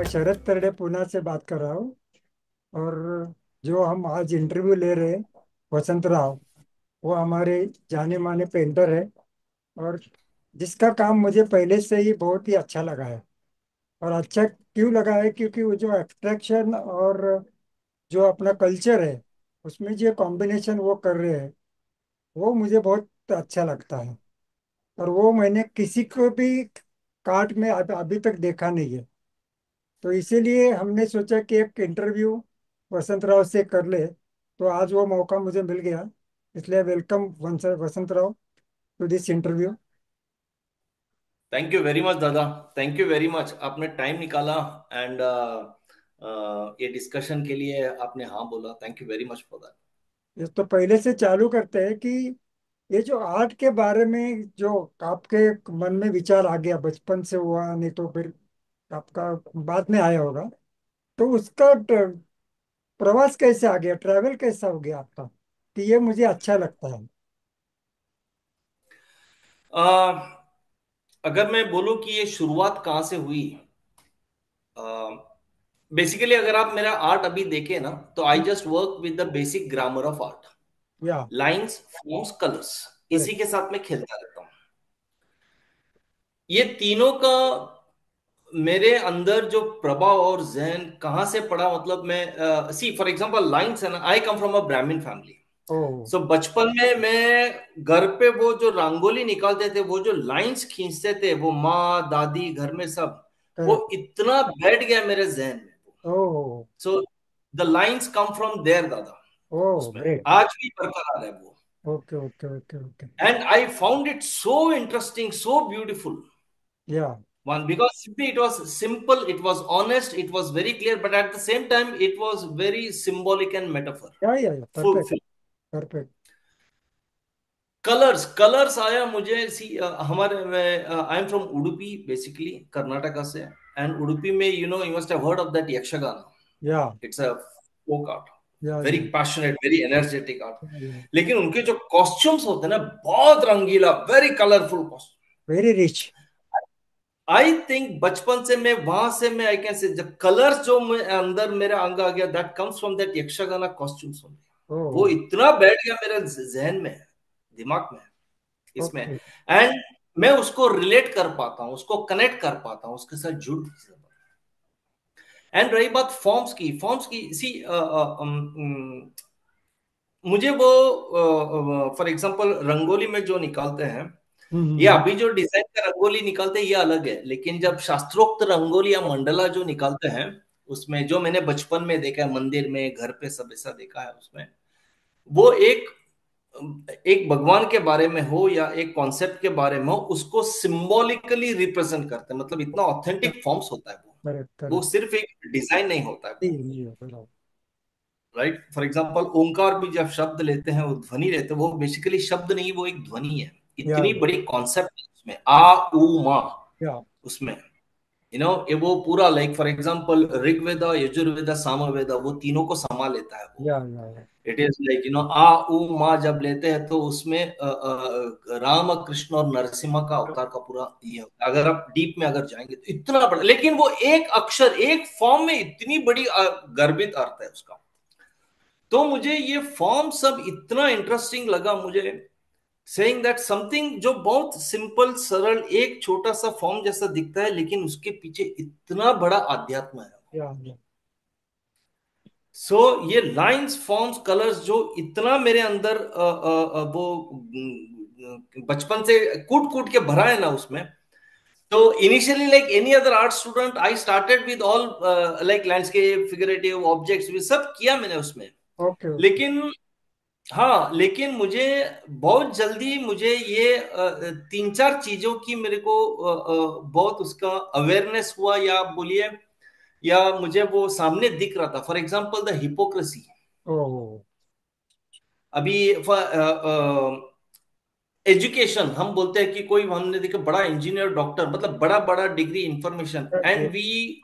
शरद तरडे पुणे से बात कर रहा हूँ। और जो हम आज इंटरव्यू ले रहे हैं, वसंत राव, वो हमारे जाने माने पेंटर है। और जिसका काम मुझे पहले से ही बहुत ही अच्छा लगा है। और अच्छा क्यों लगा है, क्योंकि वो जो एब्स्ट्रैक्शन और जो अपना कल्चर है, उसमें जो कॉम्बिनेशन वो कर रहे हैं, वो मुझे बहुत अच्छा लगता है। और वो मैंने किसी को भी कार्ट में अभी तक देखा नहीं है। तो इसीलिए हमने सोचा कि एक इंटरव्यू वसंत राव से कर ले। तो आज वो मौका मुझे मिल गया। इसलिए welcome Vasant Rao to this interview. Thank you very much दादा। थैंक यू वेरी मच, आपने टाइम निकाला एंड ये डिस्कशन के लिए आपने हाँ बोला। Thank you very much for that. ये तो पहले से चालू करते हैं कि ये जो आर्ट के बारे में जो आपके मन में विचार आ गया, बचपन से हुआ नहीं तो फिर आपका बाद में आया होगा। तो उसका प्रवास कैसे आ गया, ट्रैवल कैसा हो गया आपका, कि ये मुझे अच्छा लगता है। अगर मैं बोलूं कि ये शुरुआत कहाँ से हुई, बेसिकली अगर आप मेरा आर्ट अभी देखें ना, तो I just work with the basic grammar of art. या लाइंस, फॉर्म्स, कलर्स, इसी करेक्ट। के साथ मैं खेलता रहता हूँ। ये तीनों का मेरे अंदर जो प्रभाव और जहन कहाँ से पड़ा, मतलब मैं सी फॉर एग्जांपल लाइंस है ना, आई कम फ्रॉम अ ब्राह्मण फैमिली। ओ सो बचपन में मैं घर पे वो जो रंगोली निकालते थे, वो जो लाइंस खींचते थे, वो माँ दादी घर में सब, वो करेक्ट। इतना बैठ गया मेरे जहन में। Oh so the lines come from there dada. Oh उसमें ग्रेट। आज भी बरकरार है वो। Okay okay okay okay. And I found it so interesting, so beautiful. Yeah One, because simply it was simple, it was honest, it was very clear, but at the same time it was very symbolic and metaphor yeah full. Perfect. Perfect. Colours colours आया मुझे, see हमारे, I am from Udupi, basically Karnataka से। And Udupi में, you must have heard of that Yakshagana. Yeah it's a folk art, very yeah passionate, very energetic art. Yeah लेकिन उनके जो costumes होते हैं ना, बहुत रंगीला, very colourful costume. Very rich. I think बचपन से मैं वहां से, मैं आई कैन से, जब कलर्स जो अंदर मेरा अंग आ गया, that comes from that Yakshagana costumes only. वो ओ इतना बैठ गया मेरे जहन में, दिमाग में, इसमें। ओके। एंड मैं उसको रिलेट कर पाता हूँ, उसको कनेक्ट कर पाता हूँ, उसके साथ जुड़। एंड रही बात फॉर्म्स की सी, मुझे वो फॉर एग्जांपल रंगोली में जो निकालते हैं, ये हम्म। अभी जो डिजाइन का रंगोली निकालते हैं ये अलग है, लेकिन जब शास्त्रोक्त रंगोली या मंडला जो निकालते हैं, उसमें जो मैंने बचपन में देखा है, मंदिर में, घर पे सब ऐसा देखा है, उसमें वो एक एक भगवान के बारे में हो या एक कॉन्सेप्ट के बारे में हो, उसको सिंबॉलिकली रिप्रेजेंट करते हैं। मतलब इतना ऑथेंटिक फॉर्म्स होता है करेक्ट वो करेक्ट। सिर्फ एक डिजाइन नहीं होता है जी वो। जी बराबर। राइट, फॉर एग्जांपल ओंकार भी जब शब्द लेते हैं, वो ध्वनि लेते हैं, वो बेसिकली शब्द नहीं, वो एक ध्वनि है। या इतनी बड़ी कॉन्सेप्ट है उसमें, आ उ मा, या उसमें ये वो पूरा, like for example Rigveda, Yajurveda, Samaveda, वो तीनों को समा लेता है वो। या इट इज लाइक आ उ मा जब लेते हैं, तो उसमें राम कृष्ण और नरसिम्हा का अवतार का पूरा ये होता है। अगर आप डीप में अगर जाएंगे तो इतना बड़ा, लेकिन वो एक अक्षर एक फॉर्म में इतनी बड़ी गर्भित अर्थ है उसका। तो मुझे ये फॉर्म सब इतना इंटरेस्टिंग लगा मुझे, सेइंग दैट समथिंग जो बहुत सिंपल सरल एक छोटा सा फॉर्म जैसा दिखता है, लेकिन उसके पीछे इतना बड़ा आध्यात्म है। या सो ये लाइंस, फॉर्म्स, कलर्स जो इतना मेरे अंदर वो बचपन से कूट कूट के भरा है ना उसमें। तो initially like any other art student, I started with all like landscape, figurative objects, भी सब किया मैंने उसमें। Okay okay. लेकिन हाँ, लेकिन मुझे बहुत जल्दी मुझे ये तीन चार चीजों की मेरे को बहुत उसका अवेयरनेस हुआ, या आप बोलिए, या मुझे वो सामने दिख रहा था। For example the hypocrisy. Oh अभी एजुकेशन हम बोलते हैं कि कोई, हमने देखा बड़ा इंजीनियर, डॉक्टर, मतलब बड़ा बड़ा degree, information, and we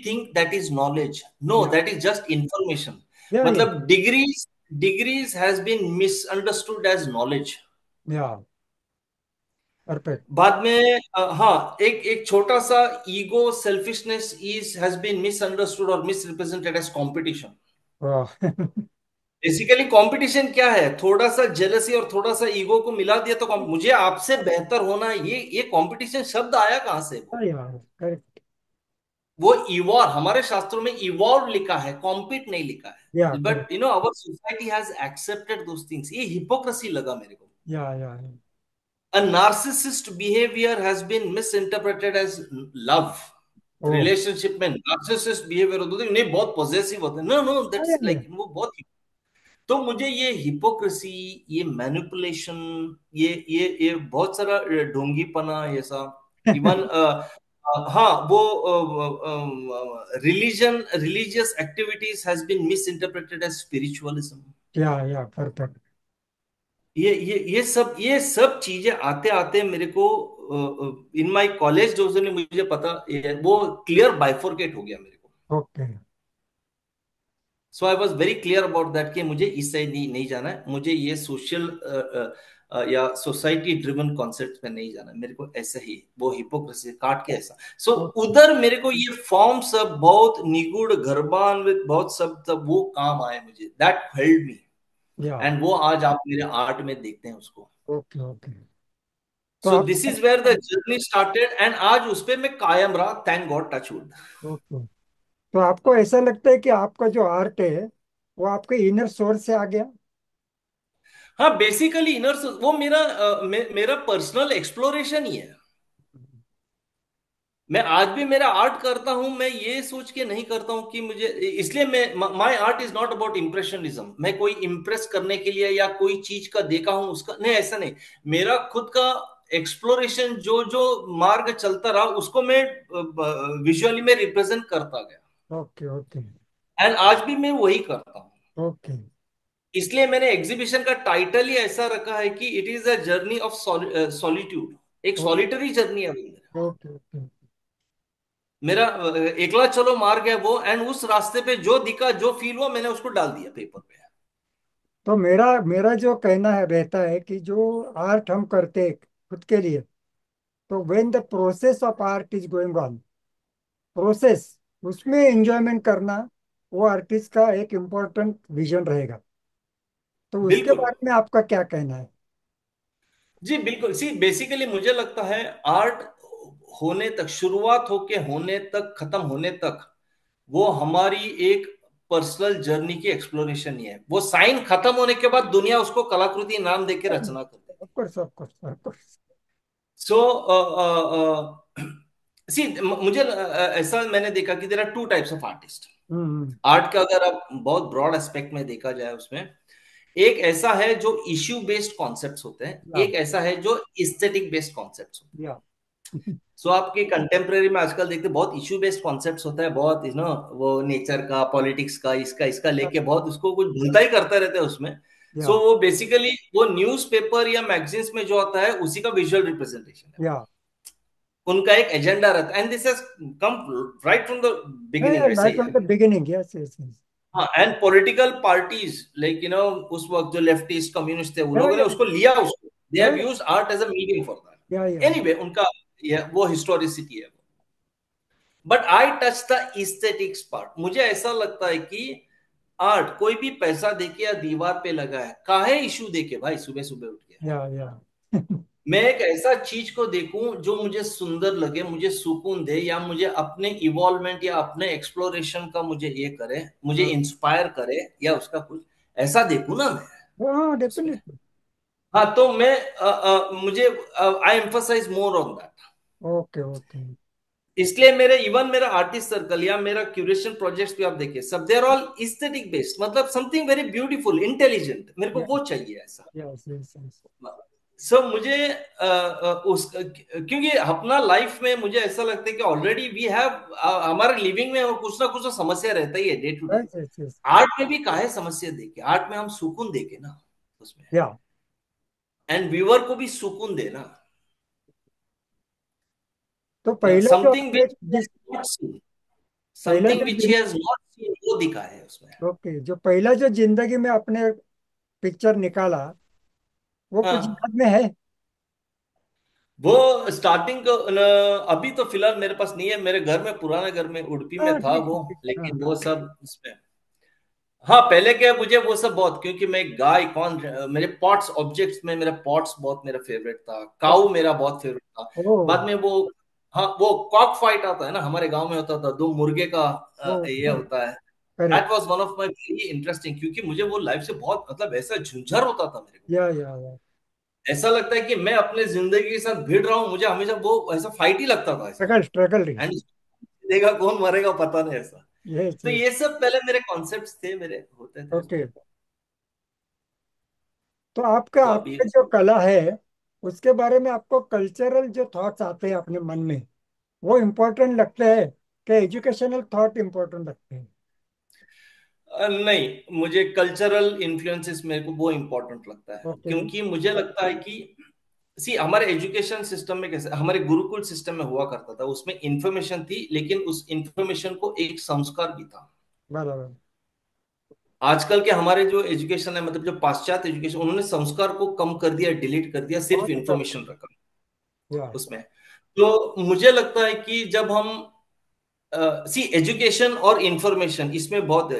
think that is knowledge. No, yeah that is just information. Yeah मतलब degrees has been misunderstood as knowledge. Yeah perfect. बाद में हाँ, एक एक छोटा सा ego selfishness is has been misunderstood और मिसरिप्रेजेंटेड एज कंपटीशन। वाह। बेसिकली कंपटीशन क्या है? थोड़ा सा जेलसी और थोड़ा सा ईगो को मिला दिया तो मुझे आपसे बेहतर होना है, ये कंपटीशन शब्द आया कहां से? वो अरे यार करेक्ट। वो इवॉल्व, हमारे शास्त्रों में इवॉल्व लिखा है, कॉम्पीट नहीं लिखा या है। Correct. But our society has accepted those things. ये हिपोक्रेसी लगा मेरे को। या A narcissist behavior has been misinterpreted as love। Oh. Relationship में नार्सिसिस्ट बिहेवियर होता है, नहीं बहुत पॉजेसिव होते हैं, नो नो अरे दैट्स नहीं। लाइक वो बहुत। तो मुझे ये हिपोक्रेसी, ये मैनिपुलेशन, ये बहुत सारा ढोंगीपना ये सब, इवन हाँ वो religious activities has been misinterpreted as spiritualism. Yeah perfect. ये सब चीजें आते आते मेरे को इन माय कॉलेज जो ने मुझे पता वो क्लियर बाइफोरकेट हो गया मेरे को। Okay. So I was very clear about that कि मुझे इस साइड नहीं जाना है, मुझे ये सोशल या सोसाइटी ड्रिवन कॉन्सेप्ट में नहीं जाना है, मेरे को ऐसा ही वो हिपोक्रेसी काट के ऐसा। So okay. उधर मेरे को ये फॉर्म सब बहुत निगूढ़ घरबान विद बहुत सब वो काम आए मुझे, दैट हेल्ड मी। या एंड वो आज आप मेरे आर्ट में देखते हैं उसको। Okay okay. तो सो आप। This is where the journey started and आज उस पे मैं कायम रहा, थैंक गॉड, टचवुड। ओके। तो आपको ऐसा लगता है कि आपका जो आर्ट है वो आपके इनर सोर्स से आ गया? हाँ बेसिकली इनर वो मेरा मेरा पर्सनल एक्सप्लोरेशन ही है। मैं आज भी मेरा आर्ट करता हूं, मैं ये सोच के नहीं करता हूं कि मुझे, इसलिए मैं, my art is not about impressionism, मैं कोई इम्प्रेस करने के लिए या कोई चीज का देखा हूं उसका नहीं, ऐसा नहीं। मेरा खुद का एक्सप्लोरेशन, जो जो मार्ग चलता रहा उसको मैं विजुअली में रिप्रेजेंट करता गया। ओके ओके एंड आज भी मैं वही करता हूँ। ओके इसलिए मैंने एग्जीबिशन का टाइटल ही ऐसा रखा है कि it is a journey of solitude. एक सॉलिटरी जर्नी है वो मेरा। Okay okay. मेरा एकला चलो मार्ग है वो, एंड उस रास्ते पे जो दिखा जो फील हुआ मैंने उसको डाल दिया पेपर पे। तो मेरा मेरा जो कहना है रहता है कि जो आर्ट हम करते हैं खुद के लिए, तो when the process of art is going on, process, उसमें एंजॉयमेंट करना, वो आर्टिस्ट का एक इम्पोर्टेंट विजन रहेगा। तो उसके बिल्कुल। बारे में आपका क्या कहना है? जी बिल्कुल, सी बेसिकली मुझे लगता है आर्ट होने तक, शुरुआत होके होने तक, खत्म होने तक, वो हमारी एक पर्सनल जर्नी की एक्सप्लोरेशन ही है। वो साइन खत्म होने के बाद दुनिया उसको कलाकृति नाम देके रचना कर देती of course of course of course. है। सो सी मुझे ऐसा मैंने देखा कि there are two types of artist. Hmm. Art का अगर आप बहुत ब्रॉड एस्पेक्ट में देखा जाए उसमें, एक ऐसा है जो इश्यू बेस्ड कॉन्सेप्ट्स होते हैं, या एक ऐसा है जो इस्थेटिक बेस्ड कॉन्सेप्ट्स होते हैं। या सो आपके कंटेम्प्रेरी में आजकल देखते हैं बहुत इश्यू बेस्ड कॉन्सेप्ट्स होता है, बहुत वो नेचर का, पॉलिटिक्स का, इसका इसका लेके बहुत उसको कुछ भूलता ही करते रहते हैं उसमें। या सो वो बेसिकली वो न्यूज़पेपर या मैगजीन्स में जो आता है उसी का विजुअल रिप्रेजेंटेशन है। या उनका एक एजेंडा रहता है, and this has come right from the beginning, right, right सही फ्रॉम है। The beginning, yes yes yes. हाँ, एंड पॉलिटिकल पार्टीज लाइक उस वक्त जो लेफ्टिस्ट कम्युनिस्ट थे वो या लोगों ने या उसको लिया, उसको they have yeah used art as a medium for that. Yeah anyway उनका वो हिस्टोरिसिटी है। But I touch the aesthetics part. मुझे ऐसा लगता है कि आर्ट कोई भी पैसा देके या दीवार पे लगा है, काहे इशू देके भाई सुबह सुबह उठ के या मैं एक ऐसा चीज को देखूं जो मुझे सुंदर लगे, मुझे सुकून दे, या मुझे अपने इवॉल्वमेंट या अपने एक्सप्लोरेशन का मुझे ये करे, मुझे इंस्पायर करे, या उसका कुछ ऐसा देखूं ना मैं हाँ उसमें। डेफिनेटली। हाँ तो मैं मुझे I emphasise more on that. Okay okay. इसलिए मेरे इवन मेरा आर्टिस्ट सर्कल या मेरा क्यूरेशन प्रोजेक्ट्स भी आप देखिए, सब they are all aesthetic based, मतलब समथिंग वेरी ब्यूटीफुल, इंटेलिजेंट, मेरे को वो चाहिए ऐसा। Yes yes yes. सो मुझे उस क्योंकि अपना लाइफ में मुझे ऐसा लगता है कि ऑलरेडी वी हैव, हमारे लिविंग में कुछ ना कुछ तो समस्या रहता ही है day to day. Yes yes yes. Art में भी काहे समस्या देखे, आर्ट में हम सुकून देके ना उसमें, या एंड व्यूअर को भी सुकून देना, तो पहला जो समथिंग आपने जिस, पहला समथिंग जो विच ही हैज नॉट सीन वो दिखा है उसमें। ओके, जो पहला जो जिंदगी में आपने पिक्चर निकाला, वो कुछ हाँ, याद में है? वो स्टार्टिंग अभी तो फिलहाल मेरे पास नहीं है, मेरे घर में, पुराने घर में उडुपी में हाँ था ठीक वो। है ठीक है, हाँ लेकिन हाँ। वो सब उसमें, हाँ पहले क्या है, मुझे वो सब बहुत, क्योंकि मैं गाय कौन, मेरे पॉट्स ऑब्जेक्ट्स में मेरा पॉट्स बहुत मेरा फेवरेट था, काऊ मेरा बहुत फेवरेट था। ओ बाद में वो, हाँ वो कॉक फाइट आता है ना, हमारे गांव में होता था, दो मुर्गे का ओ ये होता है। That correct. Was one of my very interesting, क्योंकि मुझे वो लाइफ से बहुत, मतलब ऐसा झुंझर होता था मेरे को। या ऐसा लगता है कि मैं अपने जिंदगी के साथ भिड़ रहा हूँ, मुझे हमेशा वो ऐसा फाइट ही लगता था ऐसा। स्ट्रगल स्ट्रगल रही। एंड देगा कौन, मरेगा पता नहीं ऐसा। यस तो यस। ये सब पहले मेरे कॉन्सेप्ट्स थे, मेरे होते थे ओके। उसमें। तो आपका तो अभी आपका जो कला है उसके बारे में आपको कल्चरल जो थॉट्स आते हैं अपने मन में, वो इम्पोर्टेंट लगते हैं कि एजुकेशनल थॉट इम्पोर्टेंट लगते हैं? नहीं, मुझे कल्चरल इन्फ्लुएंसेस मेरे को वो इम्पोर्टेंट लगता है, ओके। क्योंकि मुझे लगता है कि सी हमारे एजुकेशन सिस्टम में कैसे, हमारे गुरुकुल सिस्टम में हुआ करता था, उसमें इंफॉर्मेशन थी, लेकिन उस इंफॉर्मेशन को एक संस्कार भी था। बराबर। आजकल के हमारे जो एजुकेशन है, मतलब जो पाश्चात्य एजुकेशन, उन्होंने संस्कार को कम कर दिया, डिलीट कर दिया, सिर्फ बहुत अच्छा। इंफॉर्मेशन रखा या उसमें। तो मुझे लगता है कि जब हम, सी एजुकेशन और इंफॉर्मेशन इसमें बहुत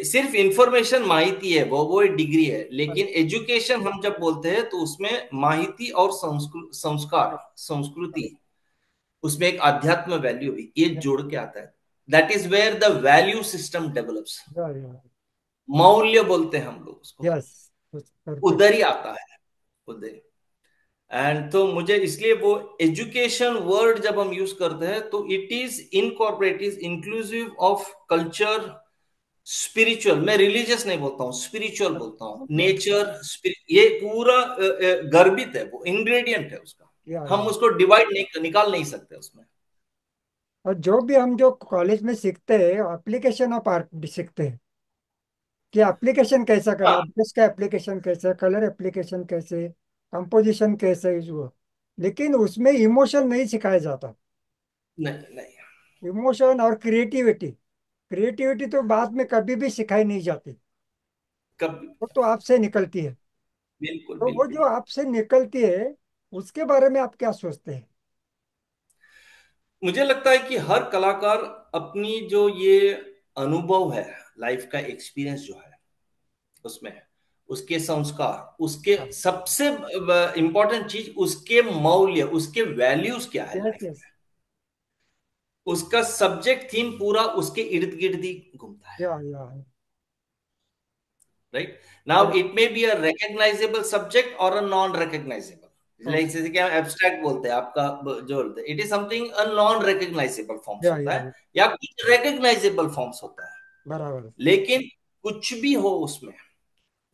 सिर्फ इंफॉर्मेशन माहिती है, वो एक डिग्री है, लेकिन एजुकेशन हम जब बोलते हैं तो उसमें माहिती और संस्कार, संस्कृति, उसमें एक अध्यात्म वैल्यू भी ये जोड़ के आता है। That is where the value system develops. Yeah मौल्य बोलते हैं हम लोग उसको, यस। परफेक्ट। उधर ही आता है, उधर। एंड तो मुझे इसलिए वो एजुकेशन वर्ड जब हम यूज करते हैं तो it is incorporate, is inclusive of culture, spiritual, मैं रिलीजियस नहीं बोलता हूँ, स्पिरिचुअल बोलता हूँ, नेचर, ये पूरा गर्भित है, वो इंग्रेडिएंट है उसका। हम या उसको डिवाइड नहीं, निकाल नहीं सकते उसमें। और जो भी हम जो कॉलेज में सीखते हैं एप्लीकेशन ऑफ आर्ट भी सीखते हैं कि एप्लीकेशन कैसा करना, हाँ, ब्रश का एप्लीकेशन कैसे, कलर एप्लीकेशन कैसे, कंपोजिशन कैसे वो, लेकिन उसमें इमोशन नहीं सिखाया जाता। नहीं नहीं, इमोशन और क्रिएटिविटी, क्रिएटिविटी तो बाद में कभी भी सिखाई नहीं जाती, कभी, वो तो आपसे निकलती है। बिल्कुल तो वो बिल्कुल। जो आपसे निकलती है उसके बारे में आप क्या सोचते हैं? मुझे लगता है कि हर कलाकार अपनी जो ये अनुभव है, लाइफ का एक्सपीरियंस जो है उसमें, उसके संस्कार, उसके सबसे इंपॉर्टेंट चीज, उसके मौल्य, उसके वैल्यूज क्या है यस लाइफ यस। में, उसका सब्जेक्ट थीम पूरा उसके इर्द गिर्द ही घूमता है। Yeah right now it may be a recognisable subject और a non recognisable, like okay. जैसे कि हम एब्स्ट्रैक्ट बोलते हैं, आपका जो बोलते हैं, it is something a non recognisable forms होता है, या या कुछ रिकग्नाइजेबल फॉर्म्स होता है। बराबर। लेकिन कुछ भी हो उसमें,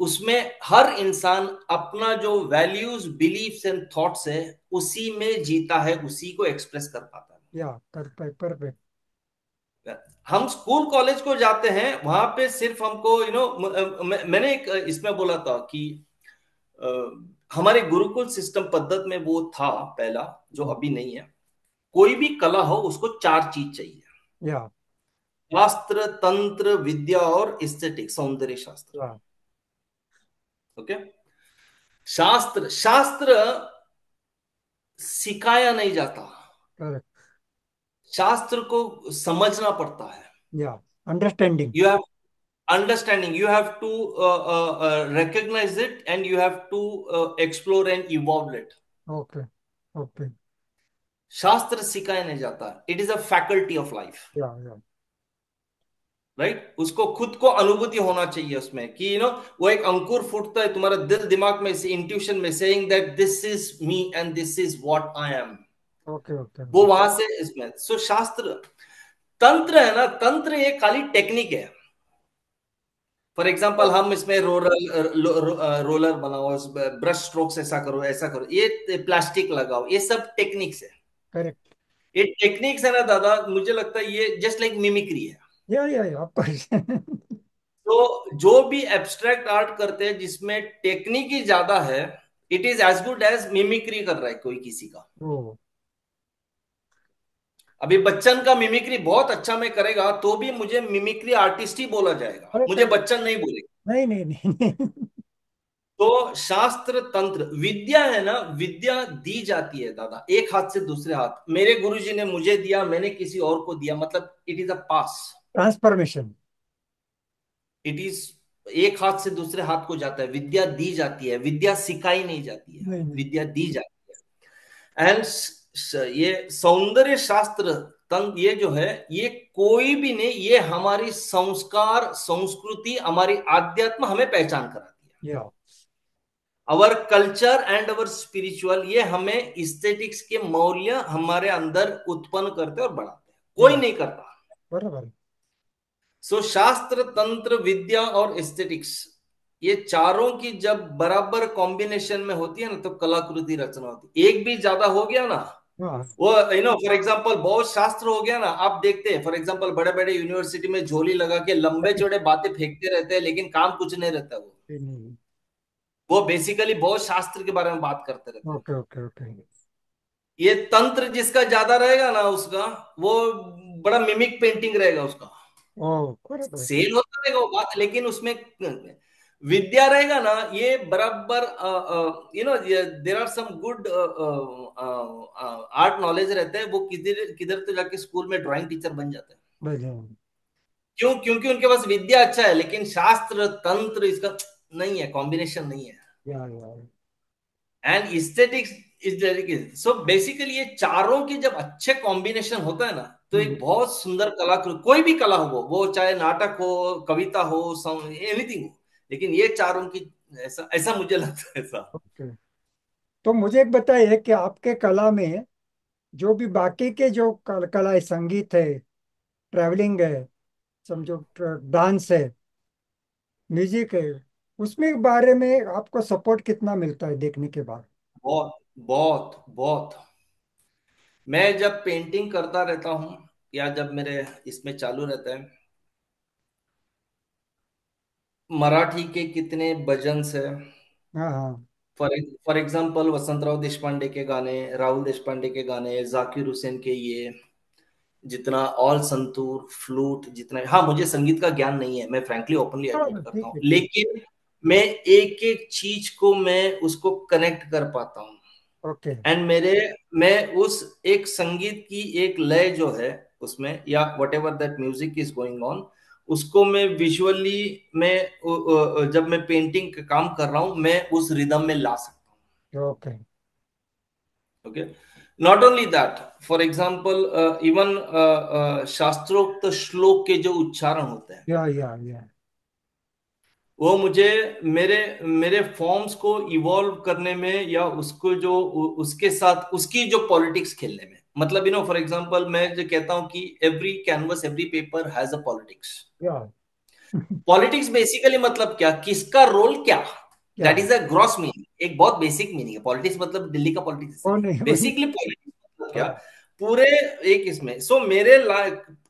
उसमें हर इंसान अपना जो वैल्यूज, बिलीफ्स एंड थॉट्स है, उसी में जीता है, उसी को एक्सप्रेस कर पाता या परफेक्ट परफेक्ट। है। हम स्कूल कॉलेज को जाते हैं, वहां पे सिर्फ हमको मैंने एक इसमें बोला था कि अ, हमारे गुरुकुल सिस्टम पद्धत में वो था पहला, जो अभी नहीं है। कोई भी कला हो उसको चार चीज चाहिए: या शास्त्र, तंत्र, विद्या और एस्थेटिक, सौंदर्य शास्त्र। या ओके। शास्त्र, शास्त्र सिखाया नहीं जाता, करेक्ट। शास्त्र को समझना पड़ता है। या understanding. You have understanding, you have to recognize it, and you have to explore and evolve it. Okay okay. शास्त्र सिखाया नहीं जाता, it is a faculty of life. या राइट, उसको खुद को अनुभूति होना चाहिए उसमें, कि वो एक अंकुर फूटता है तुम्हारा दिल दिमाग में से, इंट्यूशन में, saying that this is me and this is what I am. Okay okay. वो वहां से इसमें, सो शास्त्र, तंत्र है ना, तंत्र ये खाली टेक्निक है। फॉर एग्जाम्पल हम इसमें रोलर बनाओ, ब्रश स्ट्रोक्स ऐसा करो, ऐसा करो, ये प्लास्टिक लगाओ, ये सब टेक्निक्स है। करेक्ट। ये टेक्निक्स है ना दादा, मुझे लगता है ये जस्ट लाइक मिमिक्री है। या ऑफ कोर्स। तो जो भी एब्स्ट्रैक्ट आर्ट करते हैं जिसमें टेक्निक ही ज्यादा है, it is as good as mimicry कर रहा है कोई किसी का। ओ अभी बच्चन का मिमिक्री बहुत अच्छा में करेगा तो भी मुझे मिमिक्री आर्टिस्ट ही बोला जाएगा, अरे मुझे करेक्ट। बच्चन नहीं बोलेगा। नहीं नहीं नहीं नहीं। तो शास्त्र तंत्र विद्या है ना, विद्या दी जाती है दादा, एक हाथ से दूसरे हाथ। मेरे गुरुजी ने मुझे दिया, मैंने किसी और को दिया, मतलब it is a pass. Transformation. It is एक हाथ से दूसरे हाथ को जाता है, विद्या दी जाती है, विद्या सिखाई नहीं जाती है, नहीं नहीं। विद्या दी जाती है। एंड ये सौंदर्य शास्त्र तंत्र ये जो है, ये कोई भी नहीं, ये हमारी संस्कार संस्कृति हमारी आध्यात्म हमें पहचान कराती है। या our culture and our spiritual, ये हमें इस्थेटिक्स के मौल्य हमारे अंदर उत्पन्न करते और बढ़ाते हैं, कोई या नहीं करता। बराबर। सो शास्त्र तंत्र विद्या और एस्थेटिक्स, ये चारों की जब बराबर कॉम्बिनेशन में होती है ना, तो कलाकृति रचना होती है। एक भी ज्यादा हो गया ना, हाँ। वो फॉर एग्जांपल बहुत शास्त्र हो गया ना, आप देखते हैं फॉर एग्जांपल बड़े बड़े यूनिवर्सिटी में झोली लगा के लंबे चौड़े बातें फेंकते रहते हैं, लेकिन काम कुछ नहीं रहता। नहीं नहीं। वो बेसिकली बहुत शास्त्र के बारे में बात करते रहते हैं। Okay okay okay. ये तंत्र जिसका ज्यादा रहेगा ना, उसका वो बड़ा मिमिक पेंटिंग रहेगा उसका, ओ बराबर। सेल होता रहेगा वो बात, लेकिन उसमें विद्या रहेगा ना, ये बराबर there are some good art knowledge रहते हैं, वो किधर किधर तो जाके स्कूल में ड्राइंग टीचर बन जाते हैं। बढ़िया। क्यों? क्योंकि उनके पास विद्या अच्छा है, लेकिन शास्त्र तंत्र इसका नहीं है, कॉम्बिनेशन नहीं है। या and aesthetics is dedicated. So basically ये चारों के जब अच्छे कॉम्बिनेशन होता है ना, तो हम्म। एक बहुत सुंदर कलाकृति, कोई भी कला हो, वो चाहे नाटक हो, कविता हो, एनीथिंग हो, लेकिन ये चारों की, ऐसा ऐसा मुझे लगता है ऐसा। ओके। तो मुझे एक बताइए कि आपके कला में जो भी बाकी के जो कला है, संगीत है, ट्रैवलिंग है, समझो डांस है, म्यूजिक है, उसमें बारे में आपको सपोर्ट कितना मिलता है देखने के बाद? बहुत बहुत बहुत। मैं जब पेंटिंग करता रहता हूँ, या जब मेरे इसमें चालू रहता है, मराठी के कितने भजन्स है, हाँ हाँ। फॉर एग्जाम्पल वसंतराव देशपांडे के गाने, राहुल देशपांडे के गाने, जाकिर हुसैन के, ये जितना ऑल संतूर फ्लूट जितना, हाँ मुझे संगीत का ज्ञान नहीं है, मैं फ्रैंकली ओपनली एडमिट हाँ, करता ठीक हूँ, है ठीक। लेकिन मैं एक एक चीज को मैं उसको कनेक्ट कर पाता हूँ। ओके। एंड मैं उस एक संगीत की एक लय जो है उसमें, या what ever that music is going on, उसको मैं विजुअली, मैं जब मैं पेंटिंग का काम कर रहा हूं, मैं उस रिदम में ला सकता हूँ। Okay. Okay, not only that, for example even शास्त्रोक्त श्लोक के जो उच्चारण होते हैं, या वो मुझे मेरे मेरे फॉर्म्स को इवॉल्व करने में, या उसको जो उसके साथ उसकी जो पॉलिटिक्स खेलने में, मतलब फॉर एग्जांपल मैं जो कहता हूं कि every canvas every paper has a politics. या पॉलिटिक्स बेसिकली मतलब क्या, किसका रोल क्या, क्या? That is a gross meaning, एक बहुत बेसिक मीनिंग है। पॉलिटिक्स मतलब दिल्ली का पॉलिटिक्स वो नहीं है, नहीं वो नहीं। बेसिकली पॉलिटिक्स मतलब क्या, हाँ। पूरे एक इसमें। सो मेरे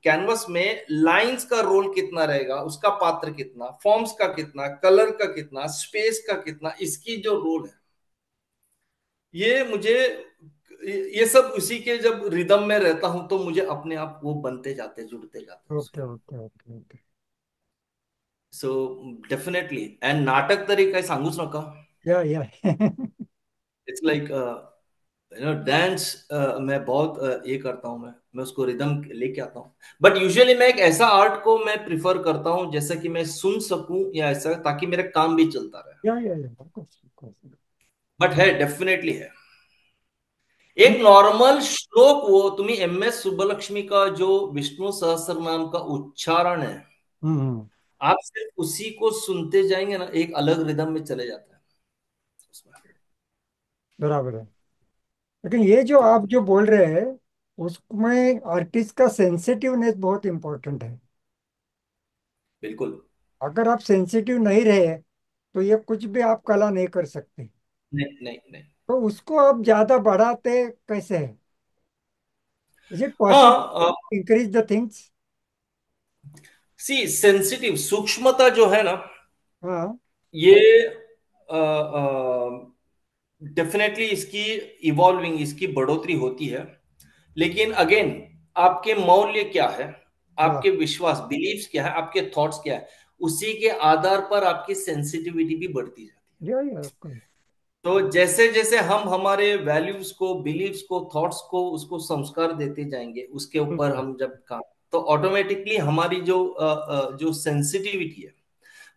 कैनवस में लाइंस का रोल कितना रहेगा, उसका पात्र कितना, फॉर्म्स का कितना, कलर का कितना, स्पेस का कितना, इसकी जो रोल है, ये मुझे, ये सब उसी के जब रिदम में रहता हूं, तो मुझे अपने आप वो बनते जाते, जुड़ते जाते ओके उसमें। Okay okay okay. So definitely, and नाटक तरी काही सांगूच नका। या इट्स लाइक डांस, मैं बहुत ये करता हूँ, मैं उसको रिदम लेके आता हूँ। बट यूजुअली मैं एक ऐसा आर्ट को मैं प्रिफर करता हूँ, जैसा कि मैं सुन सकूं, या ऐसा, ताकि मेरा काम भी चलता रहे। या of course, of course. But है, डेफिनेटली है। एक नॉर्मल श्लोक, वो तुम्ही MS सुब्बलक्ष्मी का जो विष्णु सहस्त्रनाम का उच्चारण है, हम्म। आप सिर्फ उसी को सुनते जाएंगे ना, एक अलग रिदम में चले जाता है उसमें। बराबर है। लेकिन ये जो तो आप जो बोल रहे हैं, उसमें आर्टिस्ट का सेंसिटिवनेस बहुत इंपॉर्टेंट है। बिल्कुल। अगर आप सेंसिटिव नहीं रहे तो ये कुछ भी आप कला नहीं कर सकते। नहीं नहीं नहीं। तो उसको आप ज्यादा बढ़ाते कैसे है? इज इट हाँ, possible increase the things? See sensitive सूक्ष्मता जो है ना, हाँ ये डेफिनेटली इसकी इवॉल्विंग, इसकी बढ़ोतरी होती है, लेकिन अगेन, आपके मौल्य क्या है, हाँ। आपके विश्वास बिलीव्स क्या है, आपके थॉट्स क्या है, उसी के आधार पर आपकी सेंसिटिविटी भी बढ़ती जाती है। या तो जैसे जैसे हम हमारे वैल्यूज को, बिलीव्स को, थॉट्स को, उसको संस्कार देते जाएंगे, उसके ऊपर बिल्कुल। हम जब काम, तो ऑटोमेटिकली हमारी जो सेंसिटिविटी है।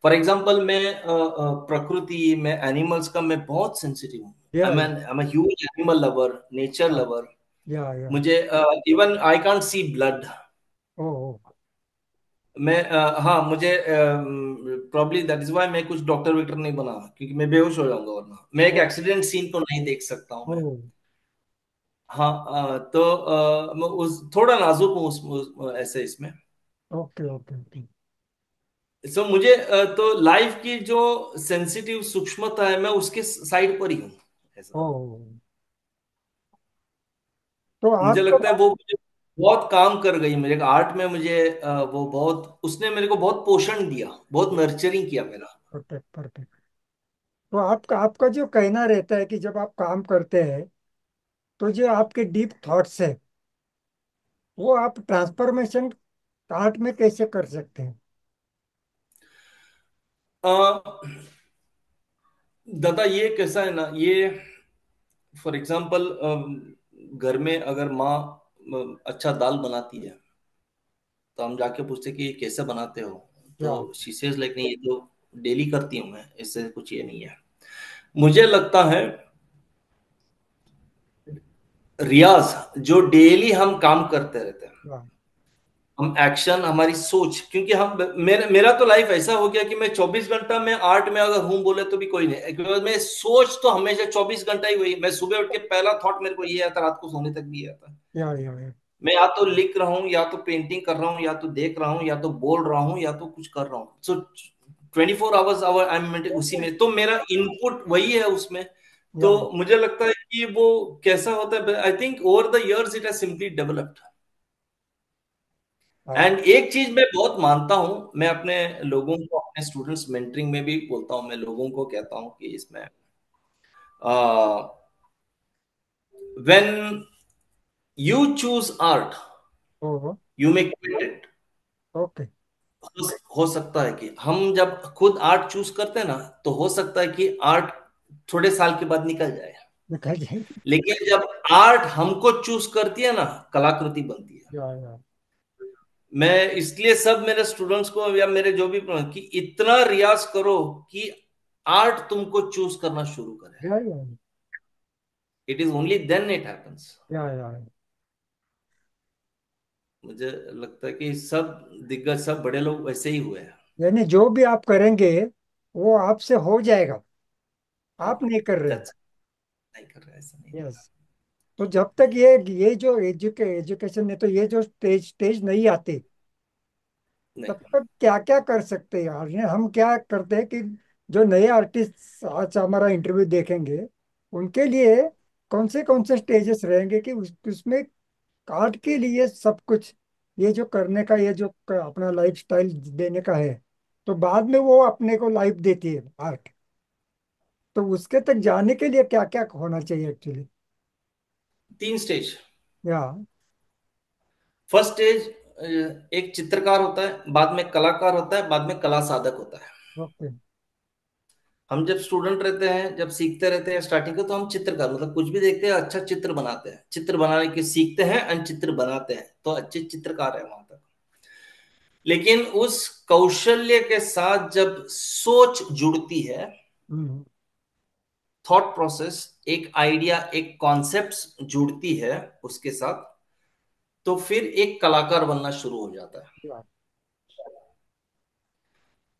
फॉर एग्जाम्पल मैं प्रकृति में, एनिमल्स का मैं बहुत सेंसिटिव हूँ। Yeah I am huge animal lover, nature yeah lover. Yeah मुझे even I can't see blood. Oh oh, मैं हाँ, मुझे प्रॉब्ली दैट इज व्हाई मैं कुछ डॉक्टर विक्टर नहीं बना, क्योंकि मैं बेहोश हो जाऊंगा, वरना मैं एक ओ एक्सीडेंट सीन को नहीं देख सकता हूँ ओ मैं। हाँ, तो मैं उस थोड़ा नाजुक हूँ ऐसे इसमें। Okay okay okay. सो मुझे तो लाइफ की जो सेंसिटिव सूक्ष्मता है, मैं उसके साइड पर ही हूँ ओ ऐसा। तो मुझे आपको लगता है वो मुझे बहुत काम कर गई, मेरे आर्ट में मुझे वो बहुत, उसने मेरे को बहुत पोषण दिया, बहुत नर्चरिंग किया मेरा। Perfect perfect. तो आपका आपका जो कहना रहता है कि जब आप काम करते हैं तो जो आपके डीप थॉट्स है वो आप ट्रांसफॉर्मेशन आर्ट में कैसे कर सकते हैं? अ, दादा ये कैसा है ना, ये फॉर एग्जाम्पल घर में अगर माँ अच्छा दाल बनाती है, तो हम जाके पूछते कि ये कैसे बनाते हो, या तो शी सेज लाइक नहीं, ये तो डेली करती हूँ मैं, इससे कुछ ये नहीं है। मुझे लगता है रियाज, जो डेली हम काम करते रहते हैं, या हम एक्शन, हमारी सोच, क्योंकि हम मेरा तो लाइफ ऐसा हो गया कि मैं 24 घंटा में आर्ट में अगर हूं बोले तो भी कोई नहीं, क्योंकि मैं सोच तो हमेशा 24 घंटा ही वही, मैं सुबह उठ के पहला थॉट मेरे को ये आता, रात को सोने तक भी ये आता। या मैं या तो लिख रहा हूँ, या तो पेंटिंग कर रहा हूँ, या तो देख रहा हूँ, या तो बोल रहा हूँ, या तो कुछ कर रहा हूँ। सो 24 आवर्स आवर आई एम उसी में, तो मेरा इनपुट वही है उसमें। तो या मुझे लगता है कि वो कैसा होता है, I think over the years it has simply developed. हाँ, एंड एक चीज मैं बहुत मानता हूं, मैं अपने लोगों को, अपने स्टूडेंट्स मेंटरिंग में भी बोलता हूं, मैं लोगों को कहता हूं कि इसमें when you choose art, oh you may quit it. Okay. हो सकता है कि हम जब खुद आर्ट चूज करते हैं ना, तो हो सकता है कि आर्ट थोड़े साल के बाद निकल जाए। निकल जाएगी। लेकिन जब आर्ट हमको चूज करती है ना, कलाकृति बनती है। या मैं इसलिए सब मेरे स्टूडेंट्स को, या मेरे जो भी कि इतना रियाज करो कि आर्ट तुमको चूज करना शुरू करे। Yeah it is only then it happens. Yeah मुझे लगता है कि सब दिग्गज, सब बड़े लोग वैसे ही हुए हैं। यानी जो भी आप करेंगे वो आपसे हो जाएगा, हाँ, आप नहीं कर रहे। that's- नहीं कर रहे, ऐसा नहीं यस। होगा। तो जब तक ये जो एजुकेशन है, तो ये जो स्टेज स्टेज नहीं आते तब नहीं। तक क्या क्या कर सकते हैं यार? ये हम क्या करते हैं कि जो नए आर्टिस्ट आज हमारा इंटरव्यू देखेंगे उनके लिए कौन से स्टेजेस रहेंगे कि उसमें आर्ट के लिए सब कुछ, ये जो करने का, ये जो अपना लाइफ स्टाइल देने का है, तो बाद में वो अपने को लाइफ देती है आर्ट। तो उसके तक जाने के लिए क्या क्या होना चाहिए एक्चुअली? 3 स्टेज। या फर्स्ट स्टेज, एक चित्रकार होता है, बाद में कलाकार होता है, बाद में कला साधक होता है। ओके। हम जब स्टूडेंट रहते हैं, जब सीखते रहते हैं स्टार्टिंग को, तो हम चित्रकार मतलब कुछ भी देखते हैं, अच्छा चित्र बनाते हैं, चित्र बनाने के सीखते हैं एंड चित्र बनाते हैं, तो अच्छे चित्रकार है वहां तक। लेकिन उस कौशल्य के साथ जब सोच जुड़ती है, हम्म। थॉट प्रोसेस, एक आइडिया, एक कॉन्सेप्ट जुड़ती है उसके साथ, तो फिर एक कलाकार बनना शुरू हो जाता है। या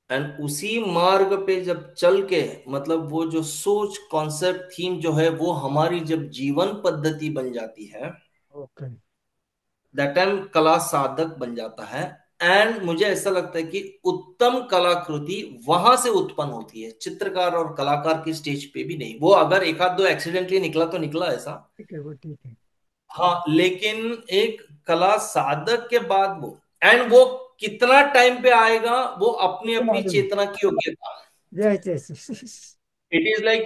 एंड उसी मार्ग पे जब चल के, मतलब वो जो सोच, कॉन्सेप्ट, थीम जो है, वो हमारी जब जीवन पद्धति बन जाती है, ओके। दैट टाइम कला साधक बन जाता है। एंड मुझे ऐसा लगता है कि उत्तम कलाकृति वहां से उत्पन्न होती है, चित्रकार और कलाकार की स्टेज पे भी नहीं। वो अगर एक आध दो एक्सीडेंटली निकला तो निकला ऐसा, ठीक है, वो ठीक है। हाँ, लेकिन एक कला साधक के बाद वो, एंड वो कितना टाइम पे आएगा, वो अपनी तो अपनी मालूम है। चेतना की योग्यता। Yes yes. It is like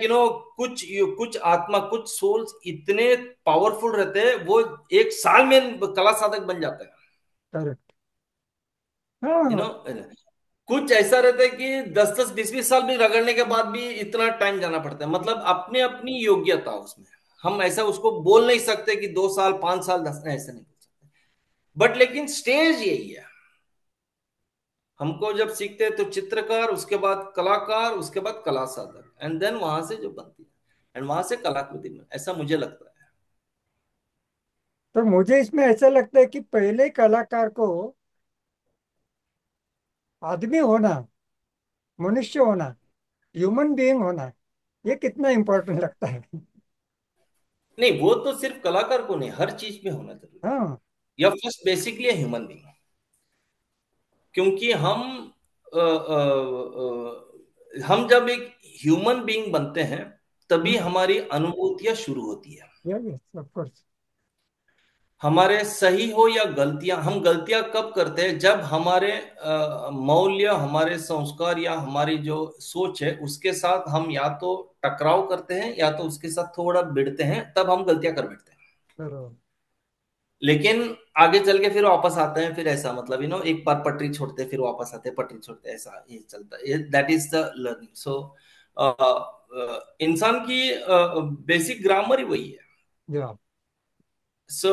कुछ आत्मा, कुछ सोल्स इतने पावरफुल रहते हैं, वो एक साल में कला साधक बन जाता है। करेक्ट। यू हाँ। नो कुछ ऐसा रहता है कि 10-10 20-20 साल भी रगड़ने के बाद भी इतना टाइम जाना पड़ता है, मतलब अपनी अपनी योग्यता उसमें। हम ऐसा उसको बोल नहीं सकते कि 2 साल 5 साल 10, ऐसे नहीं बोल सकते। बट लेकिन स्टेज यही है। हमको जब सीखते हैं तो चित्रकार, उसके बाद कलाकार, उसके बाद कला साधक, एंड देन वहां से जो बनती है, एंड वहां से कलाकृति में, ऐसा मुझे लगता है। तो मुझे इसमें ऐसा लगता है कि पहले कलाकार को आदमी होना, मनुष्य होना, ह्यूमन बीइंग होना, ये कितना इंपॉर्टेंट लगता है। नहीं, वो तो सिर्फ कलाकार को नहीं, हर चीज में होना जरूरी है। हाँ। या फर्स्ट बेसिकली ह्यूमन बीइंग, क्योंकि हम जब एक ह्यूमन बीइंग बनते हैं तभी हमारी अनुभूतियां शुरू होती है। Yes of course. हमारे सही हो या गलतियां, हम गलतियां कब करते हैं, जब हमारे मौल्य, हमारे संस्कार या हमारी जो सोच है उसके साथ हम या तो टकराव करते हैं या तो उसके साथ थोड़ा भिड़ते हैं, तब हम गलतियां कर बैठते हैं। बरोबर। लेकिन आगे चल के फिर वापस आते हैं, फिर ऐसा मतलब एक बार पटरी छोड़ते हैं फिर वापस आते हैं, पटरी छोड़ते हैं, ऐसा ये चलता है, दैट इज द लर्निंग। सो इंसान की बेसिक ग्रामर ही वही है। या सो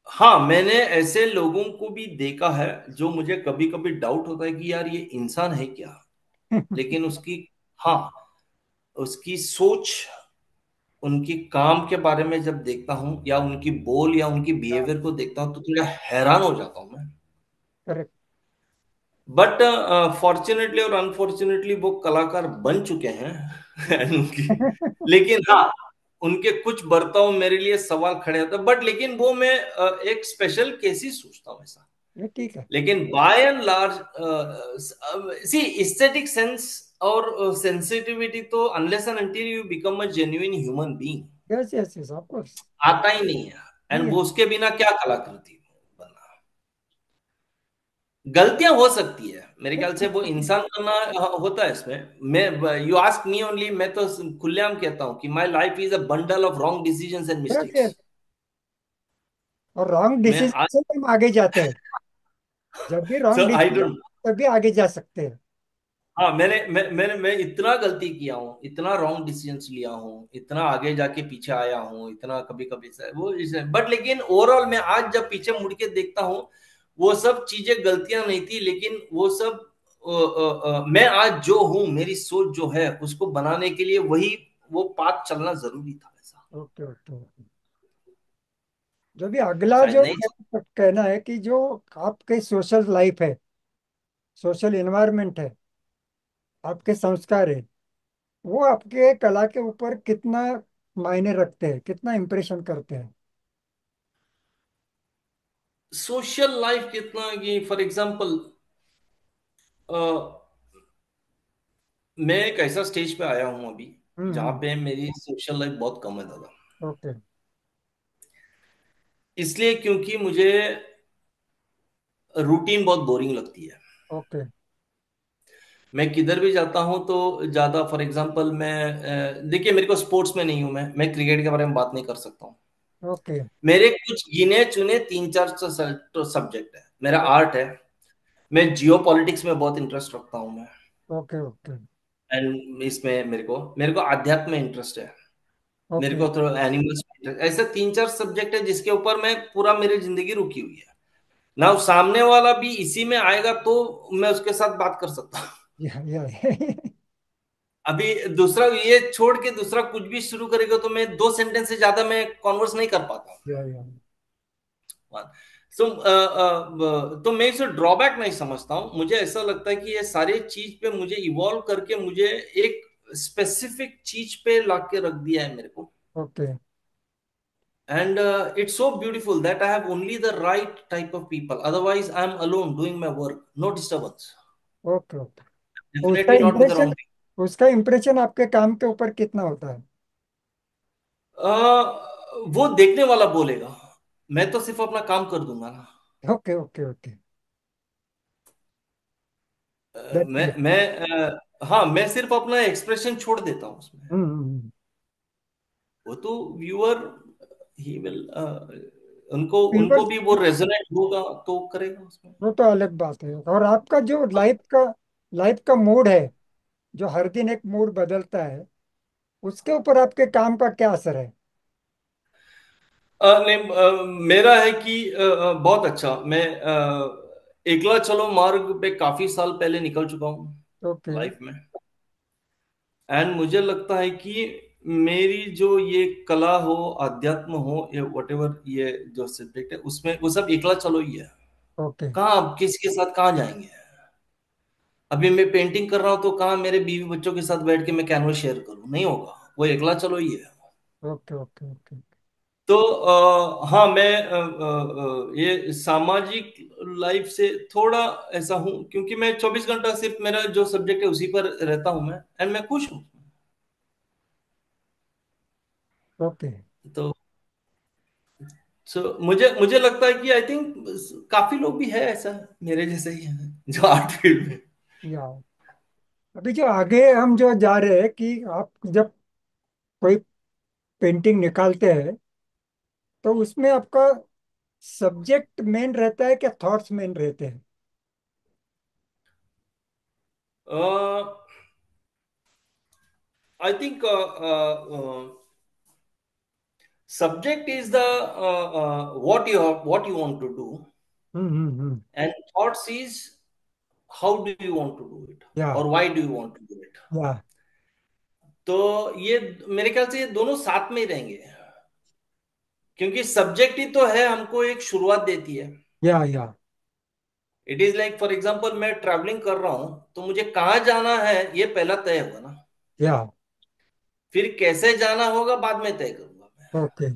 हाँ, मैंने ऐसे लोगों को भी देखा है जो मुझे कभी कभी डाउट होता है कि यार ये इंसान है क्या, लेकिन उसकी, हाँ, उसकी सोच, उनकी काम के बारे में जब देखता हूँ या उनकी बोल या उनकी बिहेवियर को देखता हूँ तो थोड़ा हैरान हो जाता हूँ मैं। करेक्ट। बट फॉर्चुनेटली और अनफॉर्चुनेटली वो कलाकार बन चुके हैं and लेकिन हाँ, उनके कुछ बर्ताव मेरे लिए सवाल खड़े होते हैं, बट लेकिन वो मैं एक स्पेशल केस ही सोचता हूँ ऐसा। ये ठीक है। लेकिन by and large, see, aesthetic sense और सेंसिटिविटी तो unless and until you become a genuine human being yes yes yes of course. आता ही नहीं है। नहीं एंड है। वो उसके बिना क्या कलाकृति बनना। गलतियां हो सकती है, मेरे ख्याल से वो इंसान बनना होता है इसमें। मैं, यू आस्क मी ओनली, मैं तो खुलेआम कहता हूँ कि my life is a bundle of wrong decisions and yes mistakes. Yes. और रॉन्ग मैं डिसीजन से हम आगे जाते हैं। जब भी so wrong I decision, don't, तभी आगे जा सकते हैं। हाँ, मैं इतना गलती किया हूँ, इतना रॉन्ग डिसीजंस लिया हूँ, इतना आगे जाके पीछे आया हूँ, इतना कभी कभी से वो इसे, बट लेकिन ओवरऑल मैं आज जब पीछे मुड़ के देखता हूँ, वो सब चीजें गलतियां नहीं थी, लेकिन वो सब मैं आज जो हूँ, मेरी सोच जो है उसको बनाने के लिए वही, वो पाथ चलना जरूरी था ऐसा। Okay okay okay. जो भी अगला शायद जो नहीं। कहना है कि जो आपके सोशल लाइफ है, सोशल एनवायरनमेंट है, आपके संस्कार है, वो आपके कला के ऊपर कितना मायने रखते हैं, कितना इम्प्रेशन करते हैं। सोशल लाइफ कितना, कि फॉर एग्जाम्पल मैं एक ऐसा स्टेज पे आया हूं अभी जहां हम्म। पे मेरी सोशल लाइफ बहुत कम है दादा। ओके इसलिए क्योंकि मुझे रूटीन बहुत बोरिंग लगती है। ओके मैं किधर भी जाता हूं तो ज्यादा, फॉर एग्जांपल मैं, देखिए मेरे को स्पोर्ट्स में नहीं हूं, मैं क्रिकेट के बारे में बात नहीं कर सकता हूं। ओके मेरे कुछ गिने चुने 3-4 सब्जेक्ट है, मेरा आर्ट है, मैं जियो पॉलिटिक्स में बहुत इंटरेस्ट रखता हूं मैं, ओके ओके एंड इसमें मेरे को आध्यात्म में इंटरेस्ट है, मेरे ओके। को थोड़ा एनिमल्स में interest- ऐसे 3-4 सब्जेक्ट है जिसके ऊपर मैं पूरा, मेरी जिंदगी रुकी हुई है ना। सामने वाला भी इसी में आएगा तो मैं उसके साथ बात कर सकता हूँ। या अभी दूसरा ये छोड़ के दूसरा कुछ भी शुरू करेगा तो मैं 2 सेंटेंस से ज्यादा मैं कॉन्वर्स नहीं कर पाता या हूँ। सो तो मैं इसे ड्रॉबैक नहीं समझता हूँ, मुझे ऐसा लगता है कि ये सारी चीज पे मुझे इवॉल्व करके मुझे एक स्पेसिफिक चीज पे ला के रख दिया है मेरे को। Okay And it's so beautiful that I have only the right type of people. Otherwise, I'm alone doing my work. No disturbance. Okay okay. उसका Definitely not with the impression, wrong people. उसका impression आपके काम के ऊपर कितना होता है? वो देखने वाला बोलेगा, मैं तो सिर्फ अपना काम कर दूंगा ना। Okay okay okay. That's great. हाँ, मैं सिर्फ अपना एक्सप्रेशन छोड़ देता हूँ उसमें। हम्म हम्म, वो तो व्यूअर, ही विल, उनको बिल्कुल। उनको भी वो रेजोनेट होगा तो करेगा उसमें। वो तो अलग बात है। और आपका जो लाइफ का मूड है, जो हर दिन एक मूड बदलता है, उसके ऊपर आपके काम का क्या असर है? नहीं, मेरा है कि बहुत अच्छा, मैं एकला चलो मार्ग पे काफी साल पहले निकल चुका हूँ ओके। लाइफ में। एंड मुझे लगता है कि मेरी जो ये कला हो, अध्यात्म हो, या वट एवर ये जो सब्जेक्ट है, उसमें वो सब एकला चलो ही है। ओके। कहाँ अब किसके साथ कहाँ जाएंगे? अभी मैं पेंटिंग कर रहा हूँ तो कहाँ मेरे बीवी बच्चों के साथ बैठ के मैं कैनवस शेयर करूँ? नहीं होगा, वो एकला चलो ही है। ओके। ओके। ओके। तो हाँ, मैं ये सामाजिक लाइफ से थोड़ा ऐसा हूँ, क्योंकि मैं 24 घंटा सिर्फ मेरा जो सब्जेक्ट है उसी पर रहता हूँ मैं, एंड मैं खुश हूँ। ओके। तो मुझे मुझे लगता है कि आई थिंक काफी लोग भी है ऐसा, मेरे जैसे ही है जो आर्ट फील्ड में। या अभी जो आगे हम जो जा रहे हैं कि आप जब कोई पेंटिंग निकालते हैं, तो उसमें आपका सब्जेक्ट मेन रहता है क्या थॉट्स मेन रहते हैं? I think subject is the what you want to do, hmm. and thoughts is how do you want to do it, या or why do you want to do it. या तो ये मेरे ख्याल से ये दोनों साथ में ही रहेंगे, क्योंकि सब्जेक्ट ही तो है हमको एक शुरुआत देती है। या it is like for example मैं ट्रैवलिंग कर रहा हूं, तो मुझे कहाँ जाना है ये पहला तय होगा ना। या फिर कैसे जाना होगा बाद में तय करूंगा मैं। ओके।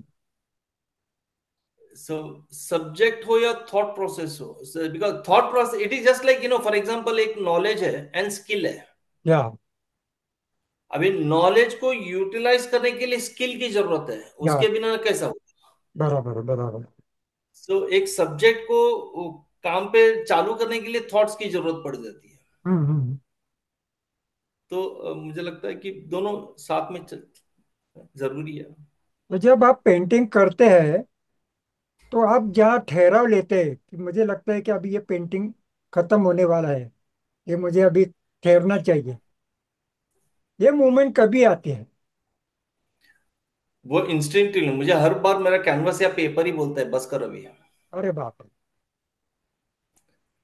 सो सब्जेक्ट हो या थॉट प्रोसेस हो, because thought process it is just like for example एक नॉलेज है एंड स्किल है। या अभी नॉलेज को यूटिलाइज करने के लिए स्किल की जरूरत है, या उसके बिना कैसा हो। बराबर बराबर। सो एक सब्जेक्ट को काम पे चालू करने के लिए थॉट्स की जरूरत पड़ जाती है। हम्म। तो मुझे लगता है कि दोनों साथ में जरूरी है। तो जब आप पेंटिंग करते हैं, तो आप क्या ठहराव लेते हैं कि मुझे लगता है कि अभी ये पेंटिंग खत्म होने वाला है, ये मुझे अभी ठहरना चाहिए? ये मूवमेंट कभी आती है? वो इंस्टिंक्टिवली मुझे हर बार मेरा कैनवस या पेपर ही बोलता है बस कर अभी। अरे बाप रे।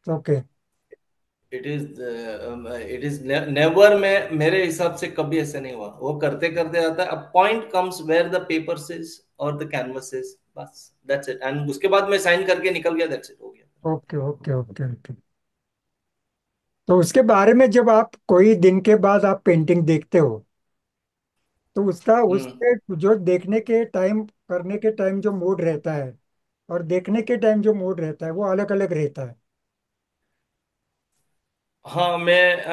ओके। इट इज नेवर, मैं मेरे हिसाब से कभी ऐसा नहीं हुआ, वो करते करते आता है, a point comes where the paper says और द कैनवस सेज बस दैट्स इट, एंड उसके बाद मैं साइन करके निकल गया, दैट्स इट, हो गया। ओके। ओके। ओके। ओके। तो उसके बारे में जब आप कोई दिन के बाद आप पेंटिंग देखते हो, तो उसका हम्म। उसके जो देखने के टाइम, करने के टाइम जो मूड रहता है, और देखने के टाइम जो मूड रहता है, वो अलग अलग रहता है। हाँ, मैं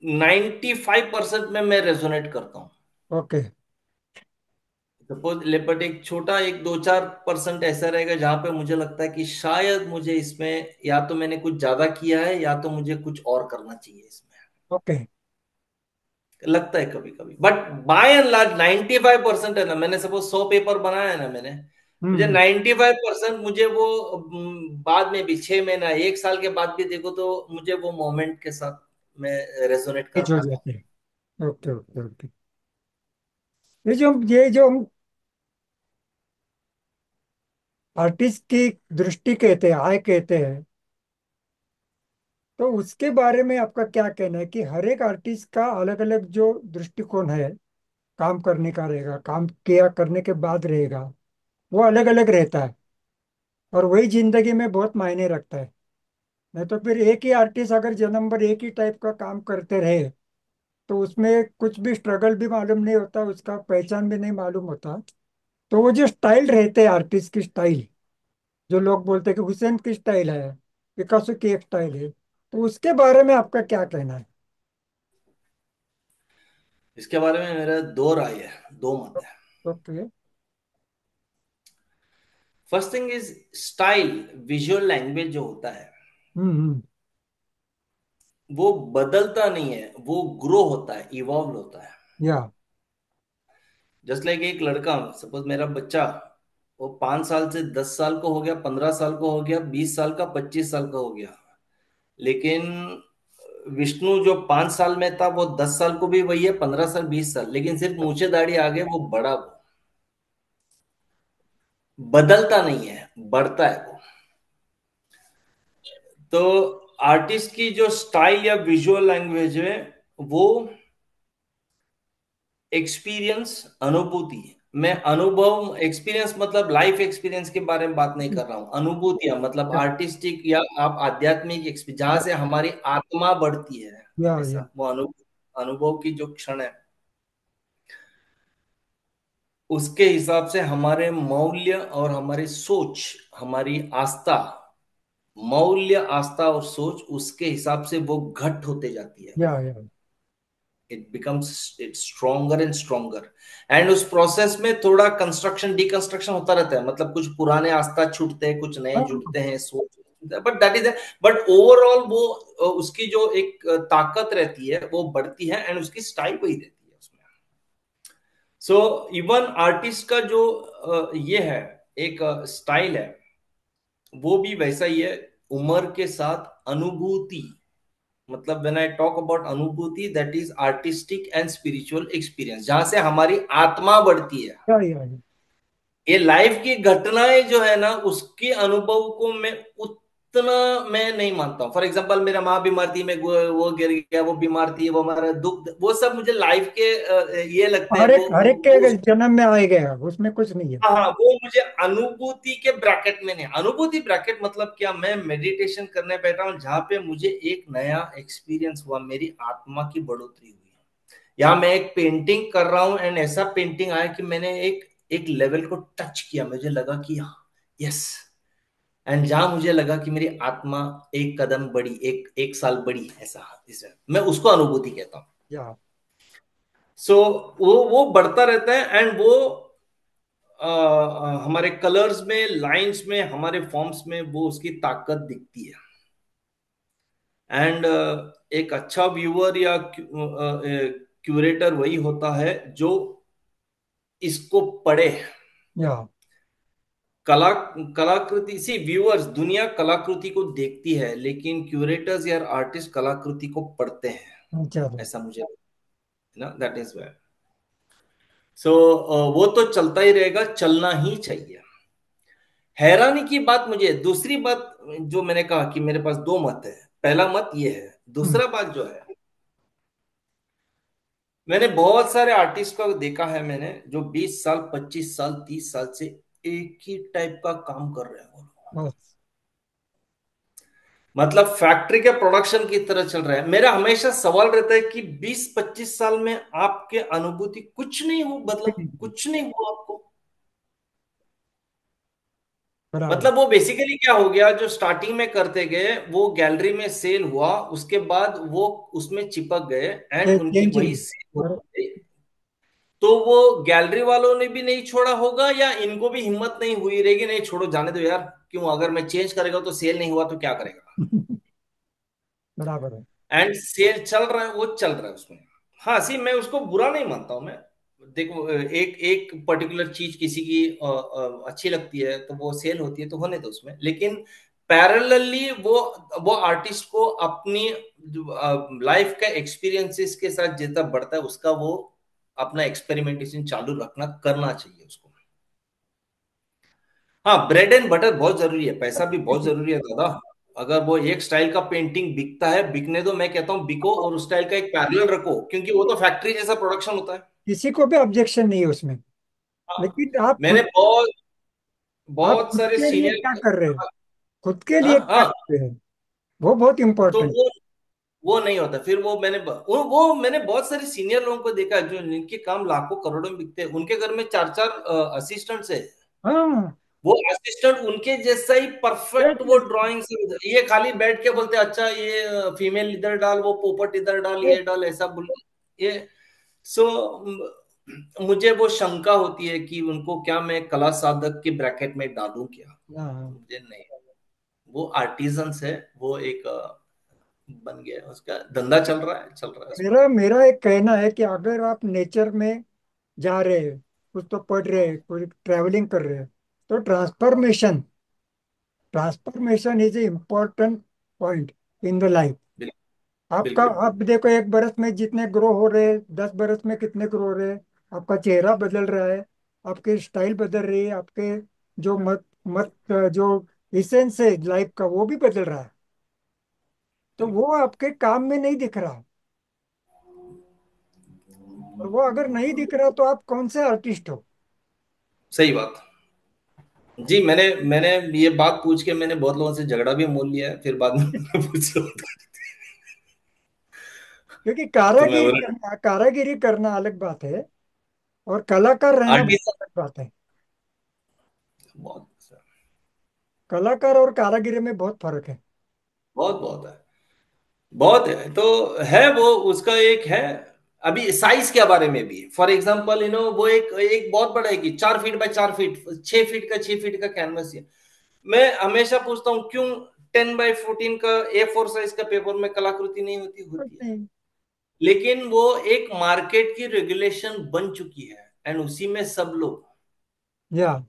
95% में मैं रेजोनेट करता हूँ। ओके। सपोज बट एक छोटा एक 2-4% ऐसा रहेगा जहां पे मुझे लगता है कि शायद मुझे इसमें या तो मैंने कुछ ज्यादा किया है या तो मुझे कुछ और करना चाहिए इसमें। ओके। लगता है कभी कभी, बट बाय एंड लार्ज 95% है ना, मैंने सपोज 100 पेपर बनाया है ना मैंने, मुझे हम्म। 95% मुझे वो बाद में भी 6 महीना 1 साल के बाद भी देखो तो मुझे वो मोमेंट के साथ मैं रेजोनेट कर हिट हो पाता हूँ। जाते हैं। ओके। ओके। ओके। ये जो हम आर्टिस्ट की दृष्टि कहते हैं, आय कहते हैं, तो उसके बारे में आपका क्या कहना है कि हर एक आर्टिस्ट का अलग अलग जो दृष्टिकोण है, काम करने का रहेगा, काम किया करने के बाद रहेगा, वो अलग अलग रहता है, और वही जिंदगी में बहुत मायने रखता है। नहीं तो फिर एक ही आर्टिस्ट अगर जन्म भर एक ही टाइप का काम करते रहे, तो उसमें कुछ भी स्ट्रगल भी मालूम नहीं होता, उसका पहचान भी नहीं मालूम होता। तो वो जो स्टाइल रहते हैं आर्टिस्ट की स्टाइल, जो लोग बोलते हैं कि हुसैन की स्टाइल है, पिकासो की एक स्टाइल है, तो उसके बारे में आपका क्या कहना है? इसके बारे में मेरा दो राय है, दो मत है। Okay. First thing is style, visual language जो होता है हम्म। वो बदलता नहीं है, वो ग्रो होता है, इवॉल्व होता है। या जस्ट लाइक एक लड़का, सपोज मेरा बच्चा वो 5 साल से 10 साल को हो गया, 15 साल को हो गया, 20 साल का, 25 साल का हो गया। लेकिन विष्णु जो 5 साल में था वो 10 साल को भी वही है, 15 साल, 20 साल, लेकिन सिर्फ मूछे दाढ़ी आगे वो बड़ा, वो बदलता नहीं है, बढ़ता है वो। तो आर्टिस्ट की जो स्टाइल या विजुअल लैंग्वेज है वो एक्सपीरियंस, अनुभूति। मैं अनुभव, एक्सपीरियंस मतलब लाइफ एक्सपीरियंस के बारे में बात नहीं कर रहा हूं, अनुभूतियां मतलब या आर्टिस्टिक या आप आध्यात्मिक एक्सपीरियंस, जहां से हमारी आत्मा बढ़ती है, या ऐसा वो अनुभव, अनुभव की जो क्षण है, उसके हिसाब से हमारे मौल्य और हमारी सोच, हमारी आस्था, मौल्य, आस्था और सोच, उसके हिसाब से वो घट होते जाती है। या या it becomes, it stronger and stronger. And उस प्रोसेस में थोड़ा कंस्ट्रक्शन डिकंस्ट्रक्शन होता रहता है, मतलब कुछ पुराने आस्था छूटते हैं, कुछ नए हाँ, जुड़ते हैं, सोच, but that is, but overall वो उसकी जो एक ताकत रहती है वो बढ़ती है, एंड उसकी स्टाइल वही रहती है उसमें। सो इवन आर्टिस्ट का जो ये है, एक स्टाइल है, वो भी वैसा ही है, उम्र के साथ अनुभूति, मतलब व्हेन आई टॉक अबाउट अनुभूति, that is artistic and spiritual experience, जहां से हमारी आत्मा बढ़ती है। या ये लाइफ की घटनाएं जो है ना, उसके अनुभव को मैं उतना मैं नहीं मानता हूँ। फॉर एग्जाम्पल, मेरा माँ बीमार थी, मैं वो गिर गया, वो बीमार थी, वो हमारा दुख, वो सब मुझे लाइफ के ये लगते हैं, हर एक वो के जन्म में आए गए, उसमें कुछ नहीं है। हाँ हाँ, वो मुझे अनुभूति के ब्रैकेट में नहीं। अनुभूति ब्रैकेट मतलब क्या, मैं मेडिटेशन करने बैठा हूं जहां पे मुझे एक नया एक्सपीरियंस हुआ, मेरी आत्मा की बढ़ोतरी हुई। या मैं एक पेंटिंग कर रहा हूं एंड ऐसा पेंटिंग आया कि मैंने एक एक लेवल को टच किया, मुझे लगा कि हाँ, यस। एंड जहां मुझे लगा कि मेरी आत्मा एक कदम बढ़ी, एक एक साल बढ़ी, ऐसा, इसे मैं उसको अनुभूति कहता हूँ। या सो वो बढ़ता रहता है, एंड वो हमारे कलर्स में, लाइंस में, हमारे फॉर्म्स में वो उसकी ताकत दिखती है। एंड एक अच्छा व्यूअर या क्यूरेटर वही होता है जो इसको पढ़े। या कला, कलाकृति, सी व्यूअर्स, दुनिया कलाकृति को देखती है, लेकिन क्यूरेटर्स या आर्टिस्ट कलाकृति को पढ़ते हैं, चलो। ऐसा मुझे ना, दैट इज वे। सो वो तो चलता ही रहेगा, चलना ही चाहिए। हैरानी की बात मुझे दूसरी बात, जो मैंने कहा कि मेरे पास दो मत है, पहला मत ये है, हम्म, दूसरा बात जो है, मैंने बहुत सारे आर्टिस्ट को देखा है मैंने, जो 20 साल, 25 साल, 30 साल से एक ही टाइप का काम कर रहे हैं वो लोग। बस मतलब फैक्ट्री के प्रोडक्शन की तरह चल रहा है। मेरा हमेशा सवाल रहता है कि 20-25 साल में आपके अनुभूति कुछ नहीं हो, मतलब कुछ नहीं हुआ आपको। बराबर। मतलब वो बेसिकली क्या हो गया, जो स्टार्टिंग में करते गए वो गैलरी में सेल हुआ, उसके बाद वो उसमें चिपक गए, एंड उनकी चेन वही चली। सेल और होती गई। तो वो गैलरी वालों ने भी नहीं छोड़ा होगा, या इनको भी हिम्मत नहीं हुई रहेगी, नहीं छोड़ो जाने दो यार, क्यों, अगर मैं चेंज करेगा तो सेल नहीं हुआ तो क्या करेगा। बराबर है। एंड सेल चल रहा है, वो चल रहा है उसमें। हाँ, सी मैं उसको बुरा नहीं मानता हूं मैं। देखो, एक एक पर्टिकुलर चीज किसी की अच्छी लगती है तो वो सेल होती है, तो होने दो उसमें, लेकिन पैरेलली वो आर्टिस्ट को अपनी लाइफ का एक्सपीरियंसेस के साथ जितना बढ़ता है, उसका वो अपना एक्सपेरिमेंटेशन चालू रखना, करना चाहिए उसको। हाँ, ब्रेड एंड बटर बहुत जरूरी है, पैसा भी बहुत जरूरी है दादा। अगर वो एक स्टाइल का पेंटिंग बिकता है, बिकने दो, मैं कहता हूँ बिको, और उस स्टाइल का एक पैरेलल रखो, क्योंकि वो तो फैक्ट्री जैसा प्रोडक्शन होता है। किसी को भी ऑब्जेक्शन नहीं है उसमें। हाँ, लेकिन आप मैंने खुद बहुत आप बहुत खुद सारे के लिए क्या सीनियर, कर रहे हैं, खुद के हाँ लिए क्या हाँ, कर रहे हैं, वो बहुत तो इंपॉर्टेंट। वो नहीं होता। फिर वो मैंने बहुत सारे सीनियर लोगों को देखा है, जो जिनके काम लाखों करोड़ों में बिकते हैं, उनके घर में चार चार असिस्टेंट्स है। हाँ। वो असिस्टेंट उनके जैसा ही परफेक्ट वो ड्राइंग, ये खाली बैठ के बोलते हैं, अच्छा ये फीमेल इधर डाल, वो पोपट इधर डाल, ये डाल, ऐसा बोल, ये। सो मुझे वो शंका होती है कि उनको क्या मैं कला साधक के ब्रैकेट में डालूं क्या। हाँ, मुझे नहीं, वो आर्टिजन्स है, वो एक बन गया है, उसका धंधा चल रहा है, चल रहा है उसमें। मेरा मेरा एक कहना है कि अगर आप नेचर में जा रहे हैं, कुछ तो पढ़ रहे हैं, कुछ ट्रैवलिंग कर रहे हैं, तो transformation transformation is a important point in the life. आपका, बिल्कुल। आप देखो, एक बरस में जितने ग्रो हो रहे हैं, 10 बरस में कितने ग्रो हो रहे हैं। आपका चेहरा बदल रहा है, आपकी स्टाइल बदल रही है, आपके जो मत मत जो इसेंस है लाइफ का वो भी बदल रहा है। तो वो बिल्कुल आपके काम में नहीं दिख रहा। और वो अगर नहीं दिख रहा तो आप कौन से आर्टिस्ट हो? सही बात। जी, मैंने मैंने ये बात पूछ के मैंने बहुत लोगों से झगड़ा भी मोल लिया है, फिर बाद में पूछ क्योंकि तो मैं कारागिरी करना अलग बात है, और कलाकार रहना आर्टिस्ट बहुत अलग बात है। बहुत कलाकार और कारागिरी में बहुत फर्क है। बहुत बहुत है, बहुत है। तो है वो, उसका एक है। अभी साइज के बारे में भी, फॉर एग्जांपल वो एक एक बहुत बड़ा है कि 4 फीट बाय 4 फीट, 6 फीट का कैनवस है। मैं हमेशा पूछता हूँ क्यों 10 बाय 14 का A4 साइज का पेपर में कलाकृति नहीं होती? होती है। नहीं। लेकिन वो एक मार्केट की रेगुलेशन बन चुकी है, एंड उसी में सब लोग या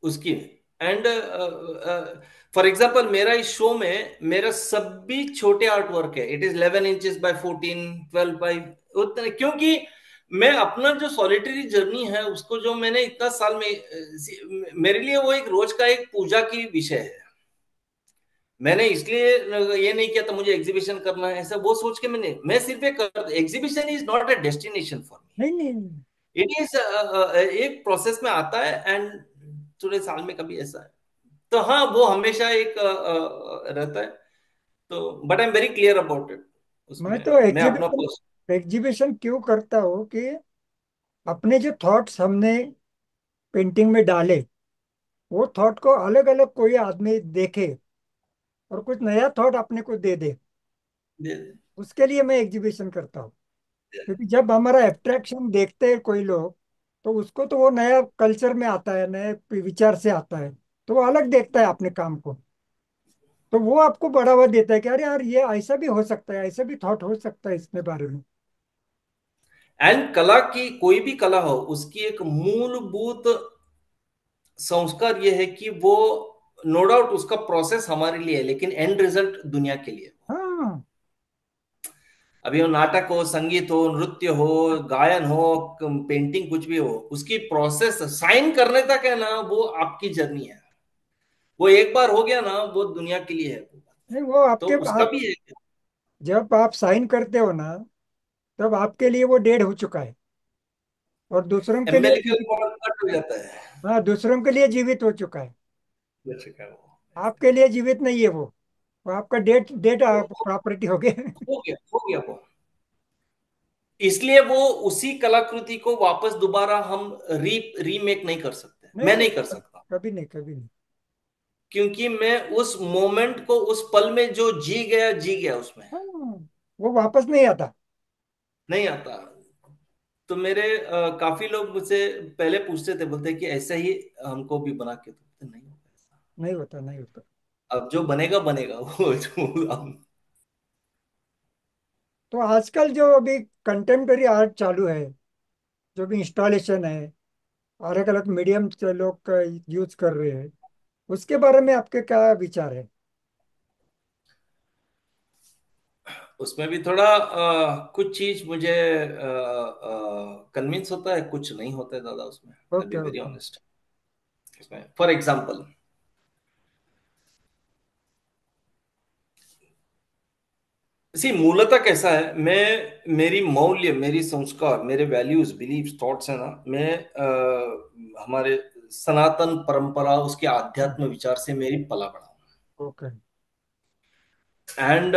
उसकी। एंड फॉर एग्जांपल मेरा इस शो में मेरा सब भी छोटे आर्ट वर्क है। It is 11 inches by 14, 12 by उतने, क्योंकि मैं अपना जो सॉलिटरी जर्नी है उसको जो मैंने इतना साल में मेरे लिए वो एक रोज का एक पूजा की विषय है। मैंने इसलिए ये नहीं किया था मुझे एग्जीबिशन करना है, ऐसा वो सोच के मैं सिर्फ एक, exhibition is not a destination for नहीं मी। नहीं। इट इज एक प्रोसेस में आता है, एंड थोड़े साल में कभी ऐसा है। तो हाँ, वो हमेशा एक रहता है। तो but I am very clear about it. मैं उसमें तो मैं अपना एग्जीबिशन एग्जीबिशन क्यों करता हूँ कि अपने जो थॉट्स हमने पेंटिंग में डाले, वो थॉट को अलग अलग कोई आदमी देखे और कुछ नया थॉट अपने को दे दे। उसके लिए मैं एग्जीबिशन करता हूँ। क्योंकि जब हमारा एब्स्ट्रैक्शन देखते हैं कोई लोग, तो उसको तो वो नया कल्चर में आता है, नए विचार से आता है, तो वो अलग देखता है अपने काम को। तो वो आपको बढ़ावा देता है कि अरे यार, ये ऐसा भी हो सकता है, ऐसा भी थॉट हो सकता है इसके बारे में। एंड कला की, कोई भी कला हो, उसकी एक मूलभूत संस्कार ये है कि वो, नो डाउट उसका प्रोसेस हमारे लिए है, लेकिन एंड रिजल्ट दुनिया के लिए। हाँ। अभी वो नाटक हो, संगीत हो, नृत्य हो, गायन हो, पेंटिंग, कुछ भी हो, उसकी प्रोसेस साइन करने तक है ना, वो आपकी जर्नी है। वो एक बार हो गया ना, वो दुनिया के लिए है। नहीं, वो तो आपके उसका आप भी है। जब आप साइन करते हो ना, तब आपके लिए वो डेड हो चुका है, और दूसरों के लिए एम्बेलिकल जीवित। मॉडल कट हो जाता है। हाँ, दूसरों के लिए जीवित हो चुका है। दर्शक है वो। आपके लिए जीवित नहीं है वो आपका डेट डेट प्रॉपर्टी हो गया। हो गया वो। इसलिए वो उसी कलाकृति को वापस दोबारा हम रीमेक नहीं कर सकते, नहीं मैं नहीं, नहीं कर सकता। कभी नहीं, कभी नहीं। क्योंकि मैं उस मोमेंट को, उस पल में जो जी गया उसमें हाँ, वो वापस नहीं आता। नहीं आता। तो मेरे काफी लोग मुझसे पहले पूछते थे, बोलते कि ऐसा ही हमको भी बना के दो, तो नहीं होगा ऐसा। नहीं होता, नहीं होता। अब जो बनेगा बनेगा वो जो हम। तो आजकल जो अभी कंटेम्प्रेरी आर्ट चालू है, जो भी इंस्टॉलेशन है, अलग अलग मीडियम से लोग यूज कर रहे हैं, उसके बारे में आपके क्या विचार है? उसमें भी थोड़ा कुछ चीज मुझे कन्विंस होता है, कुछ नहीं होता है दादा उसमें। I be okay very okay. Honest. इसमें फॉर एग्जांपल, सी मूलतः कैसा है, मेरी मौल्य, मेरी संस्कार, मेरे वैल्यूज, बिलीव्स, थॉट्स है ना, मैं हमारे सनातन परंपरा, उसके आध्यात्म विचार से मेरी पला बढ़ा हूं। ओके। एंड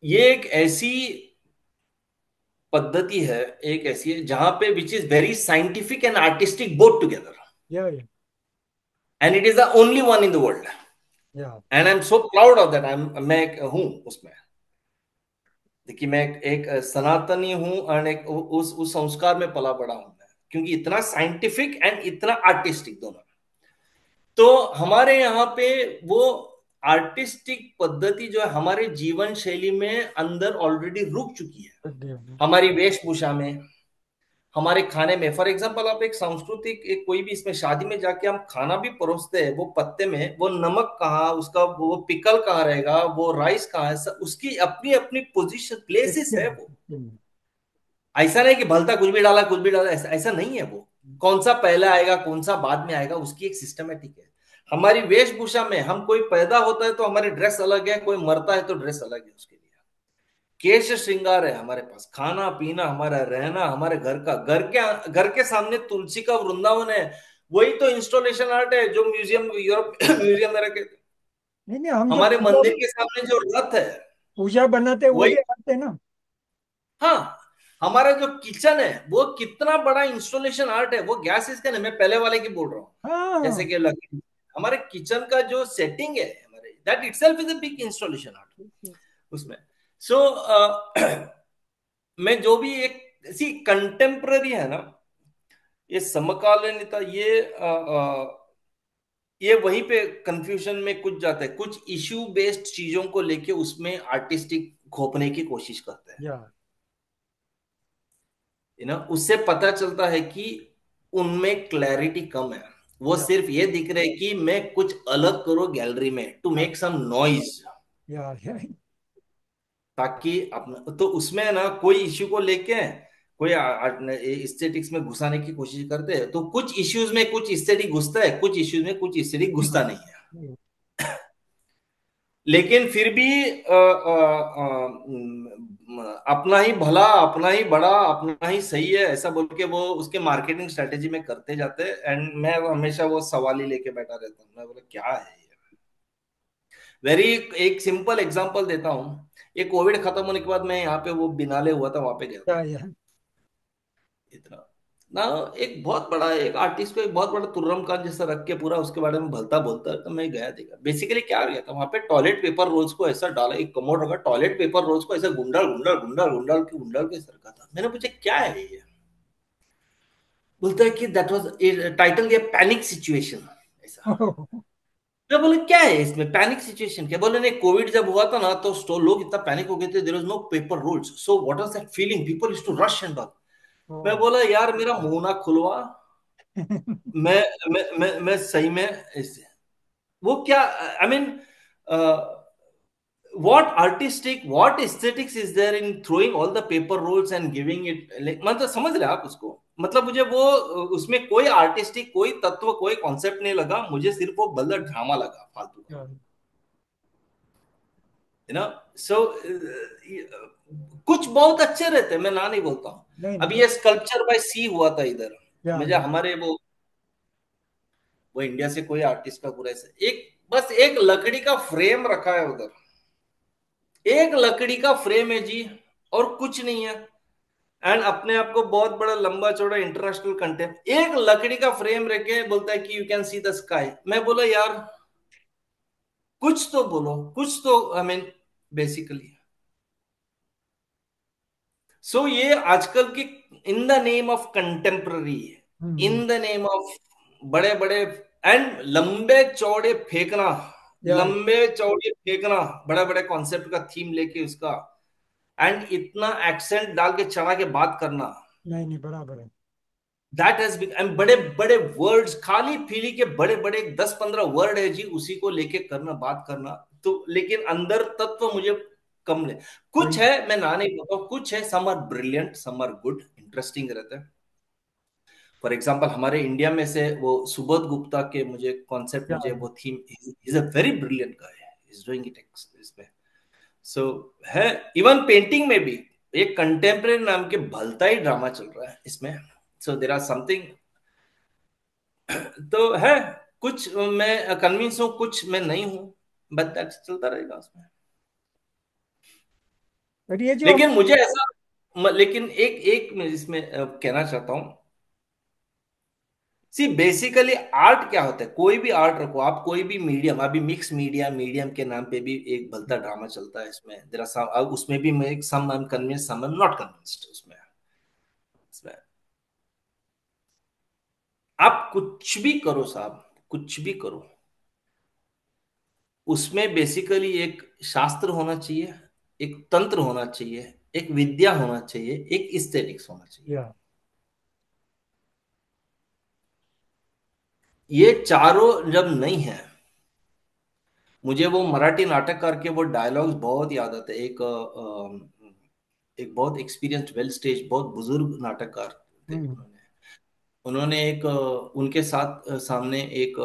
ये एक ऐसी पद्धति है, एक ऐसी है जहां पे which is very scientific and artistic both together, yeah and it is the only one in the world. Yeah and I am so proud of that. मैं एक हूं उसमें। देखिए, मैं एक सनातनी हूं, और एक उस संस्कार में पला बड़ा हूं मैं, क्योंकि इतना साइंटिफिक एंड इतना आर्टिस्टिक दोनों। तो हमारे यहाँ पे वो आर्टिस्टिक पद्धति जो है हमारे जीवन शैली में अंदर ऑलरेडी रुक चुकी है, हमारी वेशभूषा में, हमारे खाने में फॉर एग्जांपल आप एक सांस्कृतिक एक कोई भी इसमें शादी में जाके हम खाना भी परोसते हैं, वो पत्ते में वो नमक कहाँ, उसका वो पिकल कहाँ रहेगा, वो राइस कहाँ है, उसकी अपनी अपनी पोजीशन प्लेसेस है वो। ऐसा नहीं कि भलता कुछ भी डाला कुछ भी डाला, ऐसा ऐसा नहीं है वो। कौन सा पहले आएगा कौन सा बाद में आएगा, उसकी एक सिस्टमेटिक है। हमारी वेशभूषा में हम कोई पैदा होता है तो हमारी ड्रेस अलग है, कोई मरता है तो ड्रेस अलग है उसके लिए। केश श्रृंगार है हमारे पास, खाना पीना हमारा, रहना हमारे घर का, घर के सामने तुलसी का वृंदावन है। वही तो इंस्टॉलेशन आर्ट है जो म्यूजियम यूरोप म्यूजियम में रखे थे। नहीं नहीं, हम जो हमारे मंदिर के सामने जो रथ है पूजा बनाते हैं वो वही। भी आते हैं ना। हाँ, हमारा जो किचन है वो कितना बड़ा इंस्टॉलेशन आर्ट है, वो गैस इसका नहीं, मैं पहले वाले की बोल रहा हूँ। जैसे हाँ। कि हमारे किचन का जो सेटिंग है हमारे, that itself is a big installation art उसमें। सो मैं जो भी एक सी कंटेम्प्ररी है ना, ये समकालीनता ये वहीं पे कंफ्यूजन में कुछ जाता है, कुछ इश्यू बेस्ड चीजों को लेके उसमें आर्टिस्टिक घोपने की कोशिश करते हैं। या उससे पता चलता है कि उनमें क्लैरिटी कम है। वो या सिर्फ ये दिख रहा है कि मैं कुछ अलग करो गैलरी में टू मेक सम नॉइज, या ताकि अपना तो उसमें ना कोई इश्यू को लेके कोई एस्थेटिक्स में घुसाने की कोशिश करते हैं, तो कुछ इश्यूज में कुछ एस्थेटिक घुसता है, कुछ इश्यूज में कुछ एस्थेटिक घुसता नहीं है। लेकिन फिर भी अपना ही भला, अपना ही बड़ा, अपना ही सही है ऐसा बोल के वो उसके मार्केटिंग स्ट्रेटेजी में करते जाते हैं। एंड मैं हमेशा वो सवाल ही लेके बैठा रहता हूँ, मैं बोला क्या है ये। वेरी एक सिंपल एग्जांपल देता हूँ। ये कोविड खत्म होने के बाद मैं यहाँ पे वो बिनाले हुआ था वहां पे गया था। या इतना ना, एक बहुत बड़ा एक आर्टिस्ट को एक बहुत बड़ा तुर्रम कार जैसा रख के पूरा उसके बारे में भलता बोलता है, तो मैं गया देखा बेसिकली क्या गया था वहां पे, टॉयलेट पेपर रोल्स को ऐसा डाला, एक कमोड होगा, टॉयलेट पेपर रोल्स को ऐसा गुंडाल गुंडाल गुंडाल गुंडाल के सर का था। मैंने पूछा क्या है ये, बोलता है कि दैट वाज टाइटल दिया पैनिक सिचुएशन ऐसा। मैं बोले क्या है इसमें पैनिक सिचुएशन, क्या बोले, नहीं कोविड जब हुआ था ना तो लोग इतना पैनिक हो गए थे, there was no paper rolls, so what was that feeling, people used to rush and all. मैं बोला यार मेरा मुंह ना खुलवा, मैं मैं सही में इससे वो क्या, I mean what aesthetics is there in throwing all the paper rolls and giving it like, मतलब समझ रहे हैं आप उसको, मतलब मुझे वो उसमें कोई आर्टिस्टिक कोई तत्व कोई कॉन्सेप्ट नहीं लगा, मुझे सिर्फ वो बल्ला ड्रामा लगा फालतू का, है ना। सो कुछ बहुत अच्छे रहते हैं, मैं ना नहीं बोलता हूँ। नहीं अभी नहीं। ये स्कल्पचर बाय सी हुआ था इधर, मुझे या हमारे वो इंडिया से कोई आर्टिस्ट का पूरा ऐसे एक बस एक लकड़ी का फ्रेम रखा है उधर, एक लकड़ी का फ्रेम है जी, और कुछ नहीं है। एंड अपने आप को बहुत बड़ा लंबा चौड़ा इंटरनेशनल कंटेंट, एक लकड़ी का फ्रेम रख के बोलता है कि you can see the sky. मैं बोला यार कुछ तो बोलो, कुछ तो आई मीन बेसिकली। सो ये आजकल की in the name of contemporary, in the name of बड़े बड़े एंड लंबे चौड़े फेंकना, या लंबे चौड़े फेंकना, बड़े बड़े कॉन्सेप्ट का थीम लेके उसका, एंड इतना एक्सेंट डाल के चढ़ा के बात करना, नहीं नहीं, बराबर है। दैट हैज बिकम बड़े बड़े वर्ड्स, खाली पीली के बड़े बड़े 10-15 वर्ड है जी, उसी को लेके करना बात करना, तो लेकिन अंदर तत्व मुझे कम ले। कुछ वही। है मैं ना नहीं बताऊं, कुछ है, some are brilliant some are good interesting रहते हैं। फॉर एग्जाम्पल हमारे इंडिया में से वो सुबोध गुप्ता के मुझे कॉन्सेप्ट, क्या मुझे वो theme, is a very brilliant guy, is doing it इसमें। सो है, इवन पेंटिंग में भी एक कंटेम्प्रेरी नाम के भलता ही ड्रामा चल रहा है इसमें। सो देर आर समथिंग तो है, कुछ मैं कन्विंस हूँ कुछ मैं नहीं हूँ, बट दैट चलता रहेगा उसमें। और ये जो हम। लेकिन मुझे ऐसा लेकिन एक एक मैं इसमें कहना चाहता हूँ, सी बेसिकली आर्ट क्या होता है, कोई भी आर्ट रखो आप, कोई भी मीडियम, अभी मिक्स मीडिया मीडियम के नाम पे भी एक भलता ड्रामा चलता है इसमें, जरा सा उसमें भी मैं some I am convinced some I am not convinced उसमें। इसमें आप कुछ भी करो साहब, कुछ भी करो, उसमें बेसिकली एक शास्त्र होना चाहिए, एक तंत्र होना चाहिए, एक विद्या होना चाहिए, एक एस्थेटिक्स होना चाहिए। या ये चारों जब नहीं है, मुझे वो मराठी नाटककार के वो डायलॉग्स बहुत याद आते हैं। एक बहुत एक्सपीरियंस्ड वेल स्टेज बहुत बुजुर्ग नाटककार थे हम्म। उन्होंने। उन्होंने एक उनके साथ सामने एक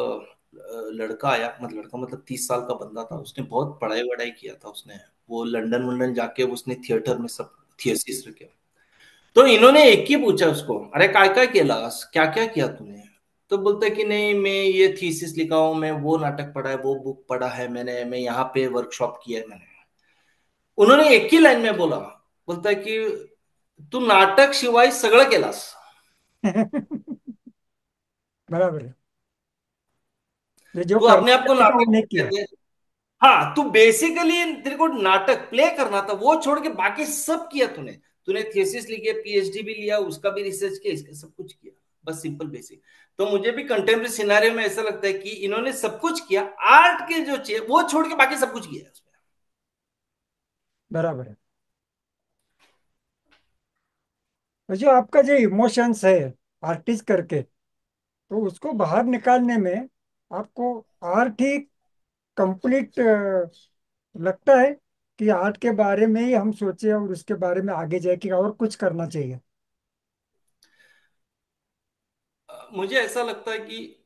लड़का आया, मतलब लड़का मतलब 30 साल का बंदा था, उसने बहुत पढ़ाई वढ़ाई किया था, उसने वो लंदन वंदन जाके उसने थिएटर में सब थियसिस रखे। तो इन्होंने एक ही पूछा उसको, अरे काय काय केलास, क्या क्या किया तूने? तो बोलता है कि नहीं, मैं ये थीसिस लिखा हूं, मैं वो नाटक पढ़ा है, वो बुक पढ़ा है मैंने, मैं यहाँ पे वर्कशॉप किया है मैंने। उन्होंने एक ही लाइन में बोला, बोलता है कि तू नाटक शिवाय सगळं केलास। बराबर है। ये जो तू अपने करना आप को चाहिए था वो नाटक नहीं किया। कहते हैं। हाँ, तू बेसिकली तेरे को नाटक प्ले करना था, वो छोड़ के बाकी सब किया तूने। तूने थीसिस लिखी, पीएचडी भी लिया, उसका भी रिसर्च किया, इसका सब कुछ किया। बस सिंपल बेसिक। तो मुझे भी कंटेम्प्रेरी सिनारियो में ऐसा लगता है कि इन्होंने सब कुछ किया, आर्ट के जो चाहिए वो छोड़ के बाकी सब कुछ किया है उसमें। बराबर है। तो जो आपका जो इमोशंस है आर्टिस्ट करके, तो उसको बाहर निकालने में आपको आर्ट ही कंप्लीट लगता है, कि आर्ट के बारे में ही हम सोचे और उसके बारे में आगे जाके और कुछ करना चाहिए? मुझे ऐसा लगता है कि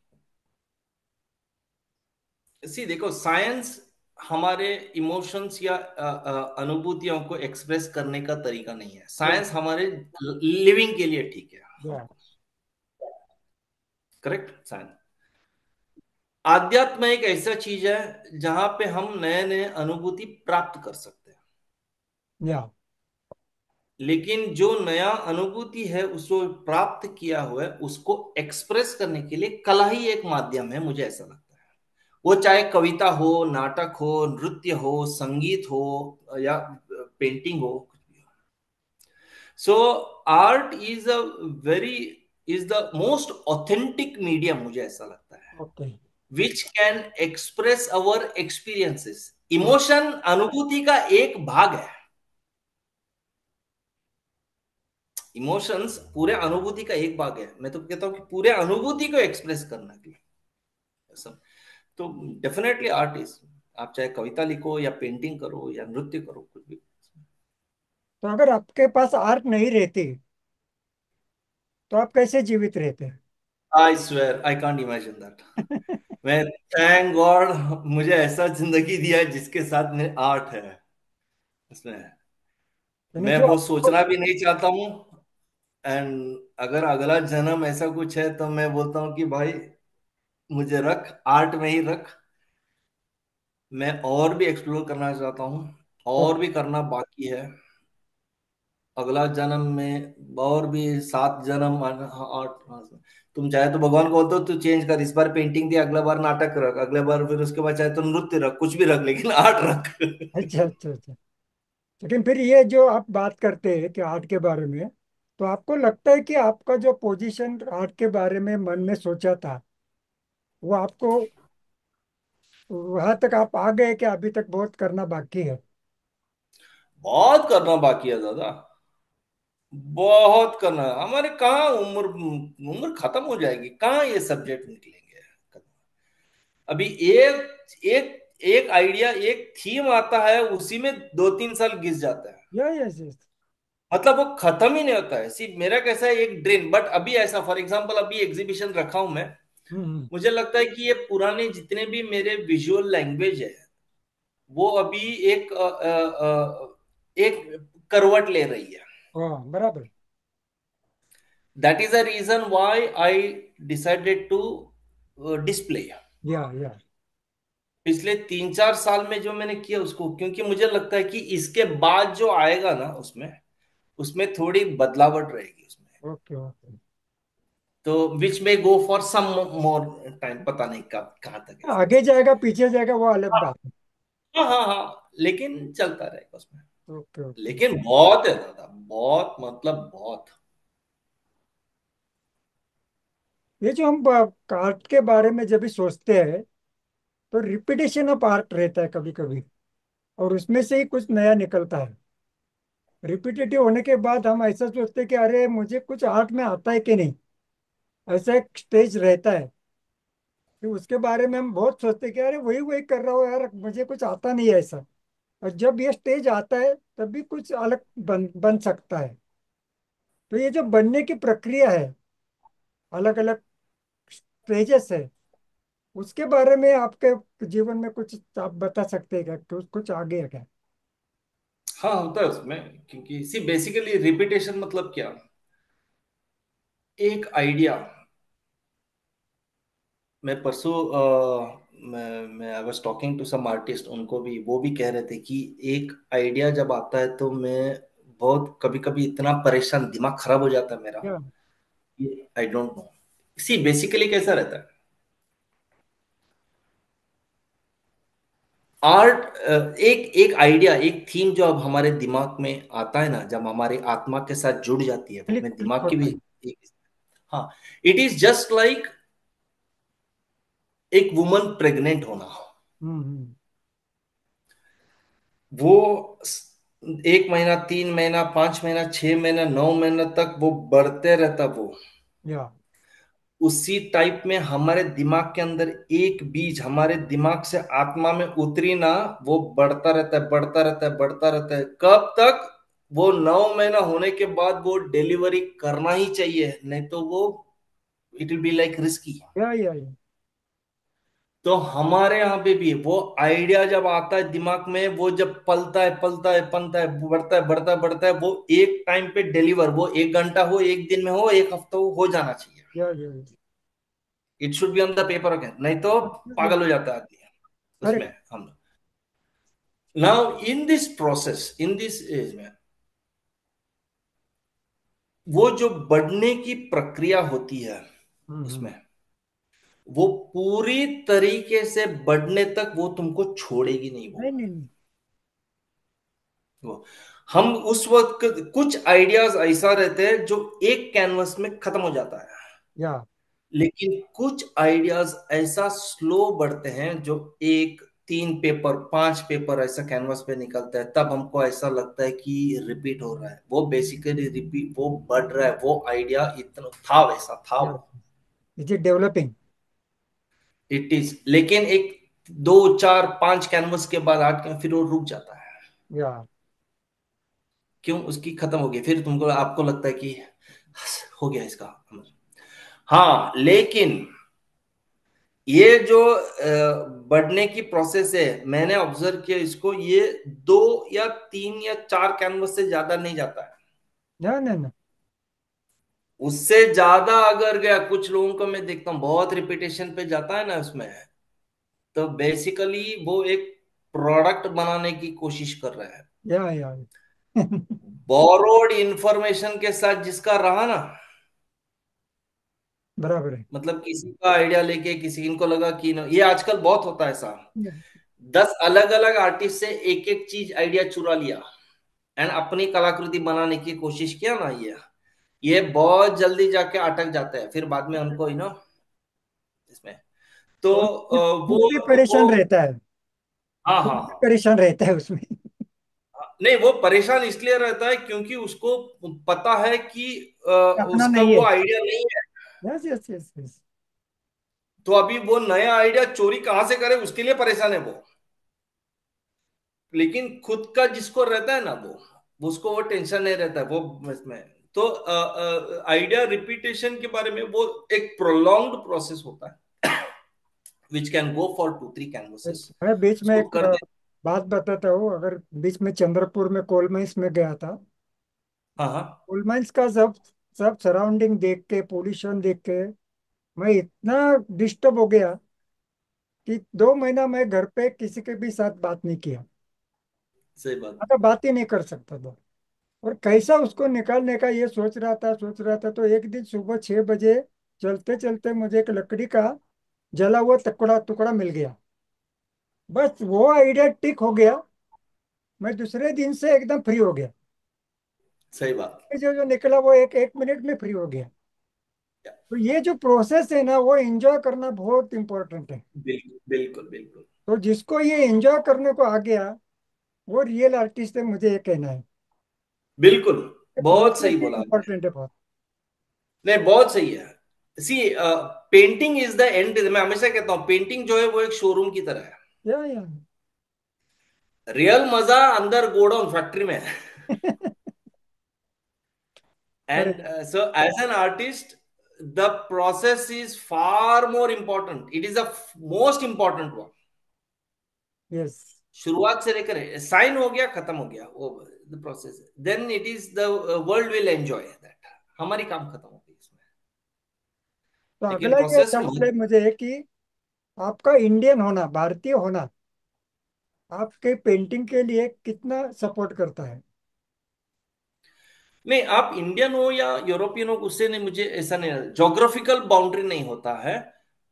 सी देखो, साइंस हमारे इमोशंस या अनुभूतियों को एक्सप्रेस करने का तरीका नहीं है। या साइंस हमारे लिविंग के लिए ठीक है। या करेक्ट। साइंस, आध्यात्म एक ऐसा चीज है जहां पे हम नए नए अनुभूति प्राप्त कर सकते हैं। या लेकिन जो नया अनुभूति है उसको प्राप्त किया हुआ है, उसको एक्सप्रेस करने के लिए कला ही एक माध्यम है, मुझे ऐसा लगता है। वो चाहे कविता हो, नाटक हो, नृत्य हो, संगीत हो, या पेंटिंग हो, कुछ भी हो। So art is a very is the most authentic medium, मुझे ऐसा लगता है, okay. Which can express our experiences. या इमोशन अनुभूति का एक भाग है। इमोशंस पूरे अनुभूति का एक भाग है। मैं तो कहता हूं कि पूरे अनुभूति को एक्सप्रेस करना के लिए सब। तो डेफिनेटली आर्टिस्ट, आप चाहे कविता लिखो या पेंटिंग करो या नृत्य करो, कुछ भी। तो अगर आपके पास आर्ट नहीं रहती तो आप कैसे जीवित रहते? I swear I can't imagine that. मैं, थैंक गॉड, मुझे ऐसा जिंदगी दिया है जिसके साथ में आर्ट है इसमें। यानी मैं जो वो आपको। सोचना भी नहीं चाहता हूँ। एंड अगर अगला जन्म ऐसा कुछ है तो मैं बोलता हूँ कि भाई मुझे रख, आर्ट में ही रख। मैं और भी एक्सप्लोर करना चाहता हूँ, और भी करना बाकी है। अगला जन्म में और भी 7 जन्म, 8। तुम चाहे तो भगवान को बोलते हो तू चेंज कर, इस बार पेंटिंग दे, अगला बार नाटक रख, अगले बार फिर उसके बाद चाहे तो नृत्य रख, कुछ भी रख, लेकिन आर्ट रख। अच्छा अच्छा अच्छा। लेकिन फिर ये जो आप बात करते हैं कि आर्ट के बारे में, तो आपको लगता है कि आपका जो पोजीशन आर्ट के बारे में मन में सोचा था, वो आपको वहां तक आप आ गए कि अभी तक बहुत करना बाकी है? बहुत करना बाकी है दादा, बहुत करना है। हमारे कहाँ उम्र उम्र खत्म हो जाएगी, कहाँ ये सब्जेक्ट निकलेंगे। अभी एक एक एक आइडिया, एक थीम आता है, उसी में 2-3 साल घिस जाता है। या यस यस। मतलब वो खत्म ही नहीं होता है। सिर्फ मेरा कैसा है, एक ड्रीम, बट अभी ऐसा फॉर एग्जांपल अभी एग्जीबिशन रखा हूं मैं। हम्म। मुझे लगता है कि ये पुराने जितने भी मेरे विजुअल लैंग्वेज है, वो अभी एक करवट ले रही है। हाँ बराबर। That is the reason why I decided to display. Yeah पिछले 3-4 साल में जो मैंने किया उसको, क्योंकि मुझे लगता है कि इसके बाद जो आएगा ना, उसमें उसमें थोड़ी बदलावट रहेगी उसमें। Okay okay. तो विच में go for some more time, पता नहीं कब कहाँ तक ऐसा। आगे जाएगा पीछे जाएगा वो अलग बात है। हाँ हाँ हाँ, लेकिन चलता रहेगा उसमें। Okay okay. लेकिन बहुत है दादा, बहुत मतलब बहुत। ये जो हम आर्ट के बारे में जब भी सोचते हैं, तो रिपीटेशन ऑफ आर्ट रहता है कभी कभी, और उसमें से ही कुछ नया निकलता है। रिपीटेटिव होने के बाद हम ऐसा सोचते हैं कि अरे मुझे कुछ आर्ट में आता है कि नहीं, ऐसा एक स्टेज रहता है। कि उसके बारे में हम बहुत सोचते हैं कि अरे वही वही कर रहा हो यार, मुझे कुछ आता नहीं है ऐसा। और जब ये स्टेज आता है तब भी कुछ अलग बन बन सकता है। तो ये जो बनने की प्रक्रिया है, अलग अलग स्टेजेस है, उसके बारे में आपके जीवन में कुछ आप बता सकते हैं क्या, कुछ आगे है क्या? हाँ, होता है उसमें। क्योंकि सी बेसिकली रिपीटेशन मतलब क्या, एक आइडिया। मैं परसों मैं I was talking to some artist, उनको भी वो भी कह रहे थे कि एक आइडिया जब आता है तो मैं बहुत कभी कभी इतना परेशान, दिमाग खराब हो जाता है मेरा। क्या? I don't know. See basically कैसा रहता है आर्ट, एक एक आइडिया, एक थीम जो अब हमारे दिमाग में आता है ना, जब हमारी आत्मा के साथ जुड़ जाती है, वो क्लिक मैं क्लिक दिमाग की होता भी है। एक, हाँ, इट इज जस्ट लाइक एक वुमन प्रेग्नेंट होना। हम्म। वो 1 महीना, 3 महीना, 5 महीना, 6 महीना, 9 महीना तक वो बढ़ते रहता वो। या उसी टाइप में हमारे दिमाग के अंदर एक बीज हमारे दिमाग से आत्मा में उतरी ना, वो बढ़ता रहता है, बढ़ता रहता है, बढ़ता रहता है। कब तक? वो 9 महीना होने के बाद वो डिलीवरी करना ही चाहिए, नहीं तो वो it will be like risky. या तो हमारे यहाँ पे भी वो आइडिया जब आता है दिमाग में, वो जब पलता है, पलता है, पलता है, बढ़ता है, बढ़ता है, बढ़ता है, वो एक टाइम पे डिलीवर, वो 1 घंटा हो, एक दिन में हो, एक हफ्ता हो जाना चाहिए। या it should be on the paper again, नहीं तो पागल हो जाता है आदमी उसमें। करेक्ट। हम now in this process, in this age में, वो जो बढ़ने की प्रक्रिया होती है हम्म। उसमें, वो पूरी तरीके से बढ़ने तक वो तुमको छोड़ेगी नहीं वो। नहीं नहीं नहीं। वो हम उस वक्त कुछ आइडियाज ऐसा रहते हैं जो एक कैनवस में खत्म हो जाता है, या लेकिन कुछ आइडियाज ऐसा स्लो बढ़ते हैं जो एक, 3 पेपर, 5 पेपर ऐसा कैनवस पे निकलता है, तब हमको ऐसा लगता है कि रिपीट हो रहा है। वो बेसिकली रिपीट, वो बढ़ रहा है, वो आइडिया इतना था, वैसा था या वो। It is developing. It is, लेकिन एक, 2, 4, 5 कैनवस के बाद, 8 के फिर वो रुक जाता है। या क्यों? उसकी खत्म हो गई, फिर तुमको आपको लगता है कि हो गया इसका। हाँ, लेकिन ये जो बढ़ने की प्रोसेस है, मैंने ऑब्जर्व किया इसको, ये 2 या 3 या 4 कैनवस से ज्यादा नहीं जाता है। ना ना ना। उससे ज्यादा अगर गया, कुछ लोगों को मैं देखता हूँ बहुत रिपीटेशन पे जाता है ना उसमें, तो बेसिकली वो एक प्रोडक्ट बनाने की कोशिश कर रहा है, या बोरोड इंफॉर्मेशन के साथ जिसका रहा ना। बराबर है। मतलब किसी का आइडिया लेके, किसी, इनको लगा कि ना, ये आजकल बहुत होता है ऐसा, या 10 अलग अलग आर्टिस्ट से एक एक चीज आइडिया चुरा लिया एंड अपनी कलाकृति बनाने की कोशिश किया ना, ये बहुत जल्दी जाके अटक जाता है फिर बाद में उनको इसमें। तो और वो खुद भी परेशान वो रहता है। हाँ, खुद हाँ, भी हाँ, परेशान रहता है उसमें। नहीं, वो परेशान इसलिए रहता है क्योंकि उसको पता है कि अपना उसका नहीं वो है। आइडिया नहीं है। Yes yes yes yes. तो अभी वो नया आइडिया चोरी कहां से करे, उसके लिए परेशान है वो। लेकिन खुद का जिसको रहता है ना, वो उसको वो टेंशन नहीं रहता है वो इसमें। तो आइडिया रिपीटेशन के बारे में, वो एक प्रोलॉन्ग्ड प्रोसेस होता है which can go for 2, 3 canvases. मैं बीच में उसको एक कर दे। बात बताता हूँ। अगर बीच में चंद्रपुर में कोल माइंस में गया था। हाँ, हाँ, कोल माइंस का सब सब सराउंडिंग देख के, पोल्यूशन देख के मैं इतना डिस्टर्ब हो गया कि 2 महीना मैं घर पे किसी के भी साथ बात नहीं किया। सही बात। मतलब बात ही नहीं कर सकता था। और कैसा उसको निकालने का ये सोच रहा था तो एक दिन सुबह 6 बजे चलते चलते मुझे एक लकड़ी का जला हुआ टुकड़ा टुकड़ा मिल गया। बस वो आइडिया टिक हो गया। मैं दूसरे दिन से एकदम फ्री हो गया। सही बात। जो जो निकला वो एक एक मिनट में फ्री हो गया। तो ये जो प्रोसेस है ना, वो एंजॉय करना बहुत इंपॉर्टेंट है। बिल्कुल, बिल्कुल, बिल्कुल, तो जिसको ये एंजॉय करने को आ गया, वो रियल आर्टिस्ट है, मुझे ये कहना है। बिल्कुल। बहुत प्रोसेस सही ही बोला आपने। इंपॉर्टेंट है बहुत। नहीं, बहुत सही है। सी पेंटिंग इज द एंड। मैं हमेशा कहता हूं पेंटिंग जो है वो एक शोरूम की तरह है। या रियल मजा अंदर गोडाउन फैक्ट्री में है। Correct. And so, as an artist, the process is far more important. It is the most important one. Yes. शुरुआत से लेकर साइन हो गया, खत्म हो गया वो the process, then it is the world will enjoy that. हमारी काम खत्म हो गई इसमें। तो लेकिन अगला ये प्रोसेस सवाल है मुझे कि आपका इंडियन होना, भारतीय होना, आपके पेंटिंग के लिए कितना सपोर्ट करता है? नहीं, आप इंडियन हो या यूरोपियन हो उससे नहीं, मुझे ऐसा नहीं, जोग्राफिकल बाउंड्री नहीं होता है।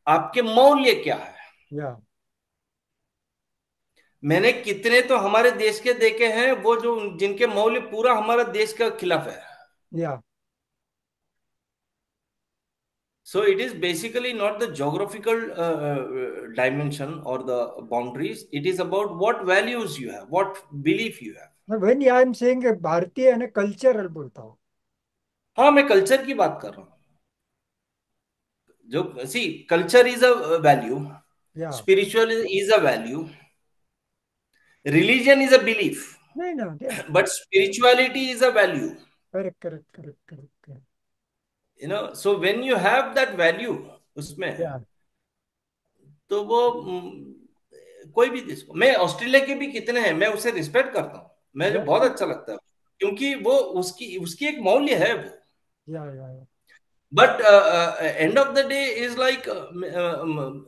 आपके मौल्य क्या है। या मैंने कितने तो हमारे देश के देखे हैं वो जो जिनके मौल्य पूरा हमारा देश के खिलाफ है। या So it is basically not the geographical dimension or the boundaries. It is about what values you have, what belief you have. When I am saying भारतीय यानी कल्चरल बोलता हूँ। हाँ, मैं कल्चर की बात कर रहा हूँ। जो सी कल्चर इज अ वैल्यू, या spiritual is a value, religion is a belief, नहीं ना, या but spirituality is a value. Correct correct correct correct. So when you have that value उसमें, या तो वो कोई भी देश को, मैं ऑस्ट्रेलिया के भी कितने हैं मैं उसे रिस्पेक्ट करता हूँ, मुझे या बहुत अच्छा लगता है, क्योंकि वो उसकी उसकी एक मौल्य है वो। या but end of the day is like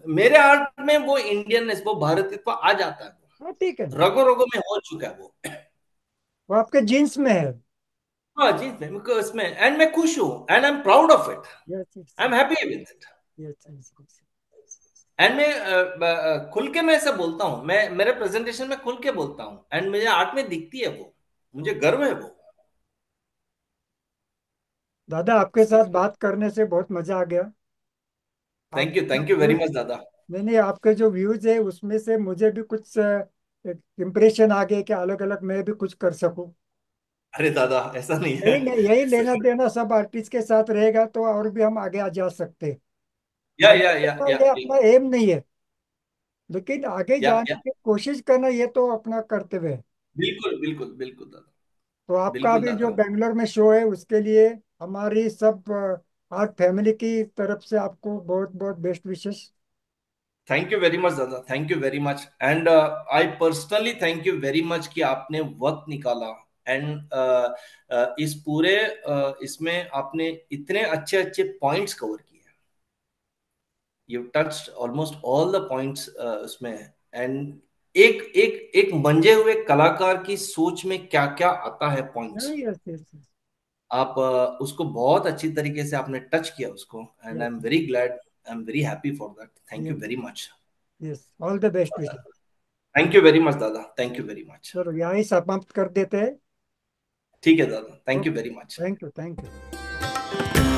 मेरे आर्ट में वो इंडियननेस, वो भारतीयत्व आ जाता है, हाँ ठीक है ना। रगों रगों में हो चुका है वो। वो आपके जीन्स में है। हाँ जी, मैं इसमें एंड मैं खुश हूँ and I am proud of it. Yes yes I am happy with it. Yes yes. And मैं खुल के मैं ऐसा बोलता हूँ, मैं मेरे प्रेजेंटेशन में खुल के बोलता हूँ एंड मुझे आर्ट में दिखती है वो, मुझे गर्व है वो। दादा, आपके साथ बात करने से बहुत मजा आ गया। आपके जो thank you very views, much दादा। मैंने आपके जो व्यूज है उसमें से मुझे भी कुछ इम्प्रेशन आ गए कि अलग अलग मैं भी कुछ कर सकूं। अरे दादा ऐसा नहीं है। यही लेना देना सब आर्टिस्ट के साथ रहेगा तो और भी हम आगे आ जा सकते हैं। या भले या ही या अपना या ये या अपना एम नहीं है, लेकिन आगे या जाने की कोशिश करना ये तो अपना कर्तव्य है। बिल्कुल बिल्कुल बिल्कुल दादा। तो आपका बिल्कुल अभी जो दादा। बेंगलोर में शो है उसके लिए हमारी सब आर्ट फैमिली की तरफ से आपको बहुत बहुत best wishes. Thank you very much दादा, thank you very much and I personally thank you very much कि आपने वक्त निकाला एंड इस पूरे इसमें आपने इतने अच्छे अच्छे पॉइंट्स कवर किए। You touched almost all the points उसमें। एंड एक एक एक मंजे हुए कलाकार की सोच में क्या क्या आता है पॉइंट्स, यस यस आप उसको बहुत अच्छी तरीके से आपने टच किया उसको and I yes am very glad, I am very happy for that. Thank you yes very much. Yes. All the best wishes. Thank you very much दादा, थैंक यू वेरी मच। चलो यहाँ ही समाप्त कर देते हैं। ठीक है दादा, thank you okay. Very much. Thank you thank you.